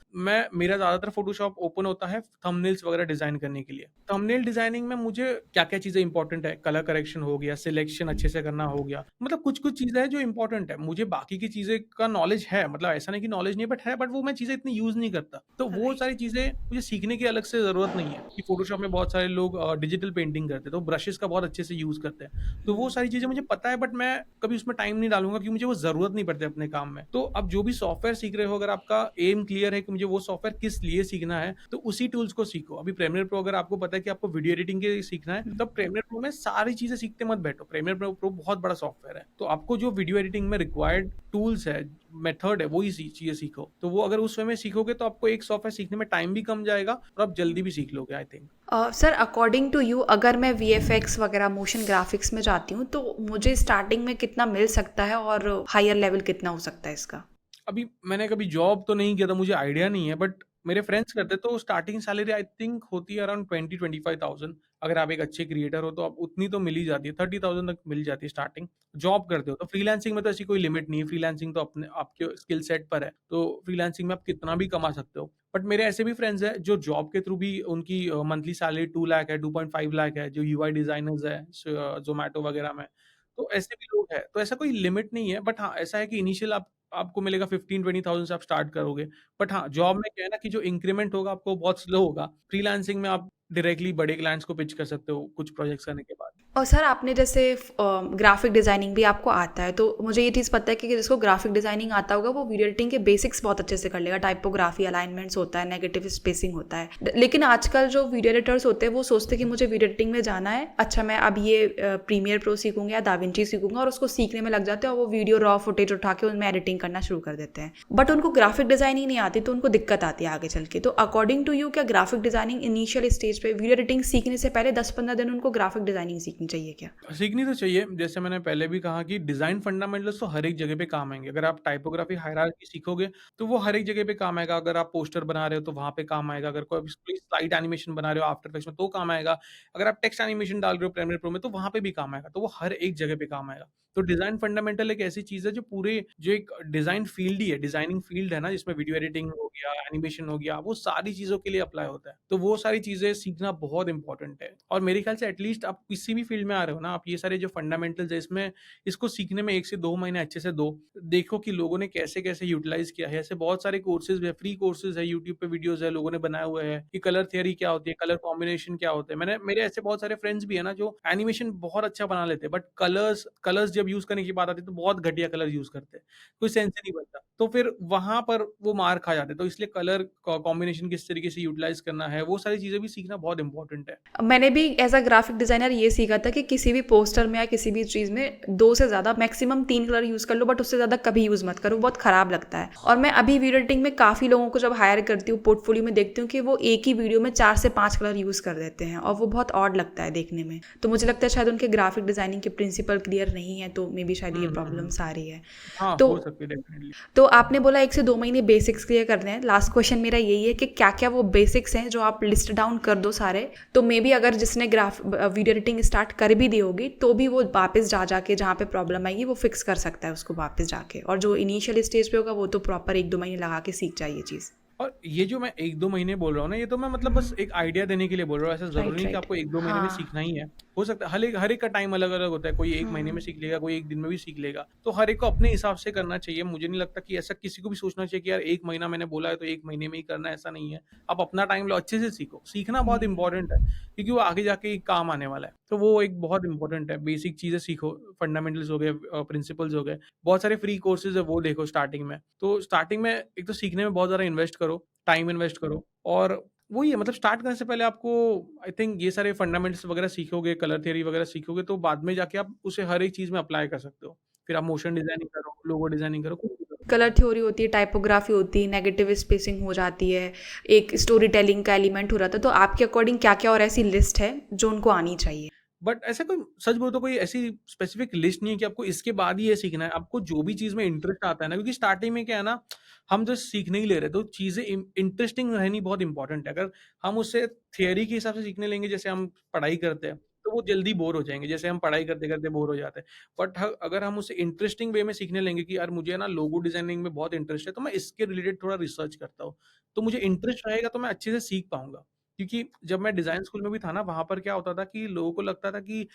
मेरा ज़्यादातर फ़ोटोशॉप ओपन होता है थंबनेल्स वगैरह डिज़ाइन करने के लिए। थंबनेल डिज़ाइनिंग में मुझे क्या-क्या चीज़ें इम्पोर्टेंट है, कलर करेक्शन हो गया, सिलेक्शन अच्छे से करना हो गया। मतलब कुछ-कुछ चीज़ें हैं जो इम्पोर्टेंट है। मुझे बाकी की चीज़ें का नॉलेज है, मतलब ऐसा नहीं कि नॉलेज नहीं है, बट वो मैं चीज़ें इतनी यूज़ नहीं करता। तो वो राइट। सारी चीज़ें मुझे सीखने की अलग से ज़रूरत नहीं है कि फ़ोटोशॉप में बहुत सारे लोग डिजिटल पेंटिंग करते हैं, तो ब्रशेज़ का बहुत अच्छे से यूज़ करते हैं। तो वो सारी चीज़ें मुझे पता है, बट मैं कभी उसमें टाइम नहीं डालूँगा क्योंकि मुझे वो ज़रूरत नहीं पड़ती अपने काम में। तो अब जो भी सॉफ्टवेयर सीख रहे हो, अगर आपका एम क्लियर है कि मुझे वो सॉफ्टवेयर किस लिए सीखना है, तो उसी टूल्स को सीखो। अभी प्रीमियर प्रो अगर आपको पता है कि आपको वीडियो एडिटिंग के लिए सीखना है, तो प्रीमियर प्रो में सारी चीज़ें सीखते मत बैठो। प्रीमियर प्रो बहुत बड़ा सॉफ्टवेयर है। तो आपको जो वीडियो एडिटिंग में रिक्वायर्ड टूल्स है, मेथड है, वही चीज़ें सीखो। तो वो अगर उस वे में सीखोगे तो आपको एक सॉफ्टवेयर सीखने में टाइम भी कम जाएगा और आप जल्दी भी सीख लोगे I think. Sir, according to you, अगर मैं वीएफएक्स वगैरह मोशन ग्राफिक्स में जाती हूँ तो मुझे स्टार्टिंग में कितना मिल सकता है और हायर लेवल कितना हो सकता है इसका? अभी मैंने कभी जॉब तो नहीं किया था, मुझे आइडिया नहीं है, बट मेरे फ्रेंड्स करते तो स्टार्टिंग सैलरी आई थिंक होती है अराउंड 20-25,000। अगर आप एक अच्छे क्रिएटर हो तो आप उतनी तो मिल ही जाती है, 30,000 तक मिल जाती है स्टार्टिंग। जॉब करते हो तो फ्रीलांसिंग में तो ऐसी कोई लिमिट नहीं है, फ्रीलांसिंग तो अपने आपके स्किल सेट पर है, तो फ्रीलांसिंग में आप कितना भी कमा सकते हो। बट मेरे ऐसे भी फ्रेंड्स हैं जो जॉब के थ्रू भी उनकी मंथली सैलरी 2 लाख है, 2.5 लाख है, जो यूआई डिजाइनर्स है ज़ोमैटो वगैरह में। तो ऐसे भी लोग हैं, तो ऐसा कोई लिमिट नहीं है, बट हाँ, ऐसा है कि इनिशियल आपको मिलेगा 15-20,000 से आप स्टार्ट करोगे। बट हाँ, जॉब में क्या है ना कि जो इंक्रीमेंट होगा आपको बहुत स्लो होगा। फ्रीलांसिंग में आप डायरेक्टली बड़े क्लाइंट्स को पिच कर सकते हो कुछ प्रोजेक्ट्स करने के बाद। और सर आपने जैसे ग्राफिक डिज़ाइनिंग भी आपको आता है, तो मुझे ये चीज़ पता है कि जिसको ग्राफिक डिज़ाइनिंग आता होगा वो वीडियो एडिटिंग के बेसिक्स बहुत अच्छे से कर लेगा। टाइपोग्राफी, अलाइनमेंट्स होता है, नेगेटिव स्पेसिंग होता है। लेकिन आजकल जो वीडियो एडिटर्स होते हैं वो सोचते हैं कि मुझे वीडियो एडिटिंग में जाना है, अच्छा मैं अब ये प्रीमियर प्रो सीखूंगा या दाविंची सीखूंगा, और उसको सीखने में लग जाते हैं और वो वीडियो रॉ फुटेज उठा के उनमें एडिटिंग करना शुरू कर देते हैं। बट उनको ग्राफिक डिज़ाइनिंग नहीं आती, तो उनको दिक्कत आती है आगे चल के। तो अकॉर्डिंग टू यू क्या ग्राफिक डिज़ाइनिंग इनिशियल स्टेज पे वीडियो एडिटिंग सीखने से पहले 10-15 दिन उनको ग्राफिक डिज़ाइनिंग सीखनी चाहिए क्या? सीखनी तो चाहिए, जैसे मैंने पहले भी कहा कि डिज़ाइन फंडामेंटल्स तो हर एक जगह पे काम आएँगे। अगर आप टाइपोग्राफी हायरार्की सीखोगे, तो वो हर एक जगह पे काम आएगा। अगर आप पोस्टर बना रहे हो, तो वहाँ पे काम आएगा। अगर कोई स्लाइड एनिमेशन बना रहे हो आफ्टर इफेक्ट्स में, तो काम आएगा। अगर आप टेक्स्ट एनिमेशन डाल रहे हो प्रीमियर प्रो में, तो वहाँ पे भी काम आएगा। तो वो हर एक जगह पे काम आएगा। तो डिज़ाइन फंडामेंटल एक ऐसी चीज़ है जो पूरे जो एक डिज़ाइन फील्ड ही है, डिज़ाइनिंग फील्ड है ना, जिसमें वीडियो एडिटिंग हो गया, एनिमेशन हो गया, वो सारी चीज़ों के लिए अप्लाई होता है। तो वो सारी चीज़ें सीखना बहुत इम्पोर्टेंट है। और मेरे ख्याल से एटलीस्ट आप किसी भी फील्ड में आ रहे हो ना, आप ये सारे जो फंडामेंटल्स है, इसमें इसको सीखने में 1 से 2 महीने अच्छे से दो। देखो कि लोगों ने कैसे-कैसे यूटिलाइज़ किया है। ऐसे बहुत सारे कोर्सेज़ है, फ्री कोर्सेज़ है, यूट्यूब पे वीडियोज़ है, लोगों ने बनाए हुए हैं कि कलर थियरी क्या होती है, कलर कॉम्बिनेशन क्या होता है। मेरे ऐसे बहुत सारे फ्रेंड्स भी है ना, जो एनिमेशन बहुत अच्छा बना लेते हैं, बट कलर्स कलर्स जब यूज़ करने की बात आती है, तो बहुत घटिया कलर यूज़ करते हैं। कोई सेंस ही नहीं बनता। तो फिर वहाँ पर वो मार खा जाते हैं। तो इसलिए कलर कॉम्बिनेशन किस तरीके से यूटिलाइज़ करना है, वो सारी चीज़ें भी सीखना बहुत इम्पोर्टेंट है। मैंने भी एज अ ग्राफिक डिज़ाइनर ये सीखा था कि किसी भी पोस्टर में या किसी भी चीज़ में 2 से ज़्यादा मैक्सिमम 3 कलर यूज़ कर लो, बट उससे ज़्यादा कभी यूज़ मत करो, बहुत ख़राब लगता है। और मैं अभी वीडियो एडिटिंग में काफ़ी लोगों को जब हायर करती हूँ, पोर्टफोलियो में देखती हूँ कि वो एक ही वीडियो में 4 से 5 कलर यूज़ कर देते हैं, और वो बहुत ऑड लगता है देखने में। तो मुझे लगता है शायद उनके ग्राफिक डिज़ाइनिंग के प्रिंसिपल क्लियर नहीं है, तो मे बी शायद हुँ, ये हुँ, हुँ। प्रॉब्लम्स आ रही है। हाँ, तो हो सकती है डेफ़िनिटली। तो आपने बोला 1 से 2 महीने बेसिक्स क्लियर करने हैं। लास्ट क्वेश्चन मेरा यही है कि क्या-क्या वो बेसिक्स हैं जो आप लिस्ट डाउन कर दो सारे, तो मे बी अगर जिसने वीडियो एडिटिंग स्टार्ट कर भी दी होगी, तो भी वो वापस जा के जहाँ पे प्रॉब्लम आएगी वो फिक्स कर सकता है उसको वापस जाके, और जो इनिशियल स्टेज पे होगा वो तो प्रॉपर 1-2 महीने लगा के सीख जाए ये चीज़। और ये जो मैं 1-2 महीने बोल रहा हूँ ना, ये तो मैं मतलब बस एक आइडिया देने के लिए बोल रहा हूँ। ऐसा ज़रूरी राइट, नहीं कि राइट। आपको 1-2 महीने में हाँ। सीखना ही है। हो सकता है हर एक का टाइम अलग-अलग होता है। कोई 1 महीने में सीख लेगा, कोई 1 दिन में भी सीख लेगा। तो हर एक को अपने हिसाब से करना चाहिए। मुझे नहीं लगता कि ऐसा किसी को भी सोचना चाहिए कि यार 1 महीना मैंने बोला है तो 1 महीने में ही करना है, ऐसा नहीं है। आप अपना टाइम लो, अच्छे से सीखो। सीखना बहुत इम्पोर्टेंट है, क्योंकि वो आगे जाके काम आने वाला है। तो वो एक बहुत इम्पोर्टेंट है। बेसिक चीज़ें सीखो, फंडामेंटल्स हो गए, प्रिंसिपल्स हो गए। बहुत सारे फ्री कोर्सेज़ है, वो देखो स्टार्टिंग में। तो स्टार्टिंग में एक तो सीखने में बहुत ज़्यादा इन्वेस्ट करो, टाइम इन्वेस्ट करो, और वही है, मतलब स्टार्ट करने से पहले आपको आई थिंक ये सारे फंडामेंटल्स वगैरह सीखोगे, कलर थियरी वगैरह सीखोगे, तो बाद में जाके आप उसे हर एक चीज़ में अप्लाई कर सकते हो। फिर आप मोशन डिज़ाइनिंग करो, लोगो डिज़ाइनिंग करो, कुछ भी करो। कलर थ्योरी होती है, टाइपोग्राफी होती है, नेगेटिव स्पेसिंग हो जाती है, एक स्टोरी टेलिंग का एलिमेंट हो रहा था। तो आपके अकॉर्डिंग क्या-क्या और ऐसी लिस्ट है जो उनको आनी चाहिए? बट ऐसा कोई सच बोलूँ तो कोई ऐसी स्पेसिफिक लिस्ट नहीं है कि आपको इसके बाद ही ये सीखना है। आपको जो भी चीज़ में इंटरेस्ट आता है ना, क्योंकि स्टार्टिंग में क्या है ना, हम जस्ट सीखने ही ले रहे हैं, तो चीज़ें इंटरेस्टिंग रहनी बहुत इंपॉर्टेंट है। अगर हम उससे थियरी के हिसाब से सीखने लेंगे, जैसे हम पढ़ाई करते हैं, तो वो जल्दी बोर हो जाएँगे, जैसे हम पढ़ाई करते-करते बोर हो जाते हैं। बट ह अगर हम उसे इंटरेस्टिंग वे में सीखने लेंगे कि यार मुझे ना लोगो डिज़ाइनिंग में बहुत इंटरेस्ट है, तो मैं इसके रिलेटेड थोड़ा रिसर्च करता हूँ। तो मुझे इंटरेस्ट रहेगा तो मैं अच्छे से सीख पाऊँगा। क्योंकि जब मैं डिज़ाइन स्कूल में भी था ना, वहाँ पर क्या होता था कि लोगों को लगता था कि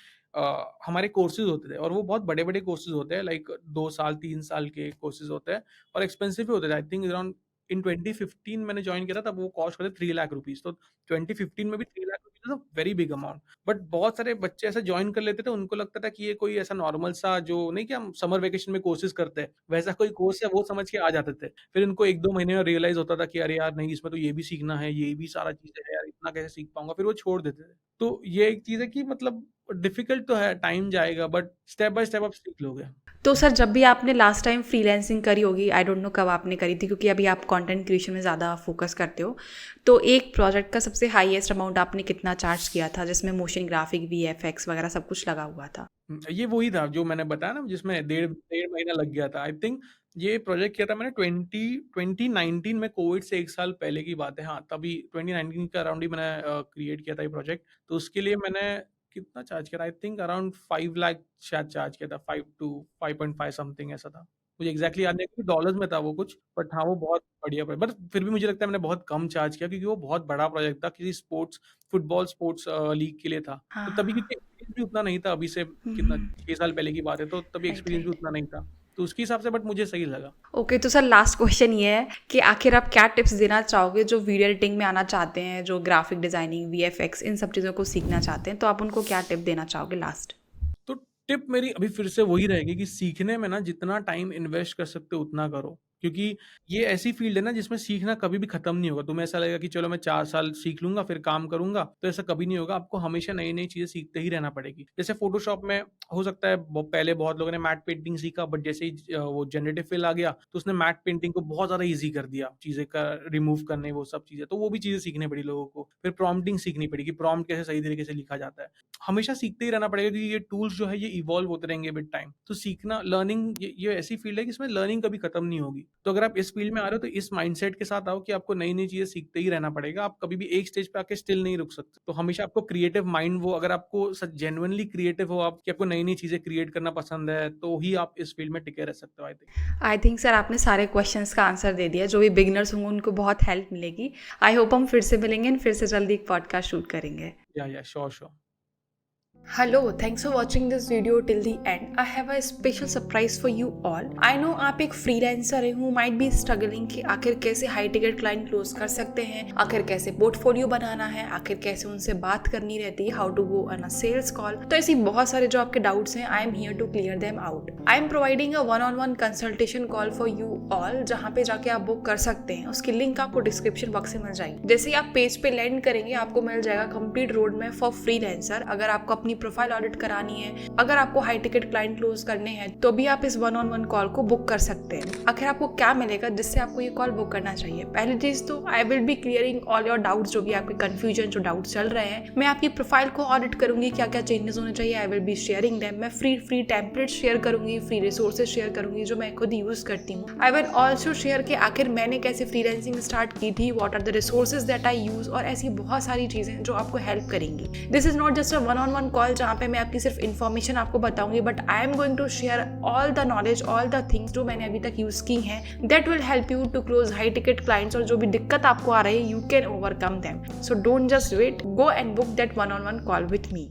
हमारे कोर्सेज़ होते थे, और वो बहुत बड़े-बड़े कोर्सेज़ होते हैं, लाइक 2 साल, 3 साल के कोर्सेज़ होते हैं, और एक्सपेंसिव भी होते थे। आई थिंक अराउंड इन 2015 मैंने जॉइन किया था, तब वो कॉस्ट करते 3 लाख रुपीज़। तो 2015 में भी 3 lakh rupees is a very big amount. But बहुत सारे बच्चे ऐसे जॉइन कर लेते थे, उनको लगता था कि ये कोई ऐसा नॉर्मल सा, जो नहीं कि हम समर वेकेशन में कोर्सेज़ करते हैं, वैसा कोई कोर्स है, वो समझ के आ जाते थे। फिर इनको 1-2 महीने में रियलाइज़ होता था कि अरे यार नहीं, इसमें तो ये भी सीखना है, ये भी सारा चीज़ें हैं यार, इतना कैसे सीख पाऊँगा? फिर वो छोड़ देते थे। तो ये एक चीज़ है कि मतलब डिफ़िकल्ट तो है, टाइम जाएगा, बट स्टेप बाय स्टेप आप सीख लोगे। तो सर जब भी आपने लास्ट टाइम फ्रीलांसिंग करी होगी, आई डोंट नो कब आपने करी थी, क्योंकि अभी आप कंटेंट क्रिएशन में ज़्यादा फोकस करते हो, तो एक प्रोजेक्ट का सबसे हाईएस्ट अमाउंट आपने कितना चार्ज किया था जिसमें मोशन ग्राफिक, वीएफएक्स वगैरह सब कुछ लगा हुआ था? ये वही था जो मैंने बताया ना, जिसमें डेढ़ डेढ़ महीना लग गया था। आई थिंक ये प्रोजेक्ट किया था मैंने 2019 में, कोविड से 1 साल पहले की बात है। हाँ, तभी 2019 के अराउंड ही मैंने क्रिएट किया था ये प्रोजेक्ट। तो उसके लिए मैंने कितना चार्ज किया था? आई थिंक अराउंड 5 लाख शायद चार्ज किया था, 5 टू 5.5 समथिंग ऐसा था। मुझे एग्ज़ैक्टली याद नहीं है, क्योंकि डॉलर्स में था वो कुछ, बट हाँ, वो बहुत बढ़िया बट फिर भी मुझे लगता है मैंने बहुत कम चार्ज किया, क्योंकि वो बहुत बड़ा प्रोजेक्ट था, किसी फुटबॉल स्पोर्ट्स लीग के लिए था। हाँ, तो हाँ, तभी हाँ। क्योंकि एक्सपीरियंस भी उतना नहीं था, अभी से हुँ, कितना हुँ। 6 साल पहले की बात है, तो तभी राइट, एक्सपीरियंस भी राइट। उतना नहीं था। तो उसके हिसाब से बट मुझे सही लगा। ओके, तो सर लास्ट क्वेश्चन ये है कि आखिर आप क्या टिप्स देना चाहोगे जो वीडियो एडिटिंग में आना चाहते हैं, जो ग्राफिक डिजाइनिंग, वीएफएक्स, इन सब चीज़ों को सीखना चाहते हैं, तो आप उनको क्या टिप देना चाहोगे लास्ट? तो टिप मेरी अभी फिर से वही रहेगी कि सीखने में ना जितना टाइम इन्वेस्ट कर सकते हो उतना करो, क्योंकि ये ऐसी फील्ड है ना जिसमें सीखना कभी भी खत्म नहीं होगा। तुम्हें ऐसा लगेगा कि चलो मैं 4 साल सीख लूंगा फिर काम करूंगा, तो ऐसा कभी नहीं होगा। आपको हमेशा नई नई चीजें सीखते ही रहना पड़ेगी। जैसे फोटोशॉप में हो सकता है पहले बहुत लोगों ने मैट पेंटिंग सीखा, बट जैसे ही वो जनरेटिव फिल आ गया तो उसने मैट पेंटिंग को बहुत ज्यादा ईजी कर दिया, चीजें का रिमूव करने, वो सब चीजें। तो वो भी चीजें सीखनी पड़ी लोगों को। फिर प्रॉम्प्टिंग सीखनी पड़ेगी, प्रॉम्प्ट कैसे सही तरीके से लिखा जाता है। हमेशा सीखते ही रहना पड़ेगा, क्योंकि ये टूल्स जो है ये इवॉल्व होते रहेंगे विद टाइम। तो सीखना, लर्निंग, ये ऐसी फील्ड है कि इसमें लर्निंग कभी खत्म नहीं होगी। तो अगर आप इस फील्ड में आ रहे हो तो इस माइंडसेट के साथ आओ कि आपको नई नई चीजें सीखते ही रहना पड़ेगा। आप कभी भी एक स्टेज पे आके स्टिल नहीं रुक सकते। तो हमेशा आपको क्रिएटिव माइंड, वो अगर आपको जेन्युइनली क्रिएटिव हो आप, कि आपको नई नई चीजें क्रिएट करना पसंद है, तो ही आप इस फील्ड में टिके रह सकते हो। आई थिंक सर आपने सारे क्वेश्चंस का आंसर दे दिया। जो भी बिगिनर्स होंगे उनको बहुत हेल्प मिलेगी। आई होप हम फिर से मिलेंगे और फिर से जल्दी एक पॉडकास्ट शूट करेंगे। या sure. Hello, thanks for watching this video till the end. I have a special surprise for you all. I know आप एक फ्रीलांसर हैं who might be struggling कि आखिर कैसे हाई टिकट क्लाइंट क्लोज कर सकते हैं, आखिर कैसे पोर्टफोलियो बनाना है, आखिर कैसे उनसे बात करनी रहती है, how to go on a sales call. तो ऐसी बहुत सारे जो आपके डाउट्स हैं, I am here to clear them out. I am providing a 1-on-1 consultation call for you all, जहाँ पे जाके आप बुक कर सकते हैं। उसकी लिंक आपको डिस्क्रिप्शन बॉक्स में मिल जाएगी। जैसे ही आप पेज पे लैंड करेंगे आपको मिल जाएगा complete road map for freelancer. अगर आपको अपनी प्रोफाइल ऑडिट करानी है, अगर आपको हाई टिकट क्लाइंट क्लोज करने हैं, तो भी आप इस 1-on-1 कॉल को बुक कर सकते हैं। आखिर आपको क्या मिलेगा जिससे आपको ये कॉल बुक करना चाहिए? पहली चीज तो I will be clearing all your doubts, जो भी आपके कंफ्यूजन, जो डाउट्स चल रहे हैं। मैं आपकी प्रोफाइल को ऑडिट करूंगी, क्या क्या चेंजेस होने चाहिए, I will be sharing them. मैं फ्री टेम्पलेट शेयर करूंगी, फ्री रिसोर्सेज शेयर करूंगी जो मैं खुद यूज करती हूँ। आई विल ऑल्सो शेयर कि आखिर मैंने कैसे फ्रीलांसिंग स्टार्ट की थी, what are the resources that I use, और ऐसी बहुत सारी चीजें जो आपको हेल्प करेंगी। This is not just a 1-on-1 call जहाँ पे मैं आपकी सिर्फ इन्फॉर्मेशन आपको बताऊंगी, but I am going to share all the knowledge, all the things जो मैंने अभी तक यूज की हैं, that will help you to close high ticket clients. और जो भी दिक्कत आपको आ रही है, you can overcome them. So don't just wait, go and book that 1-on-1 call with me.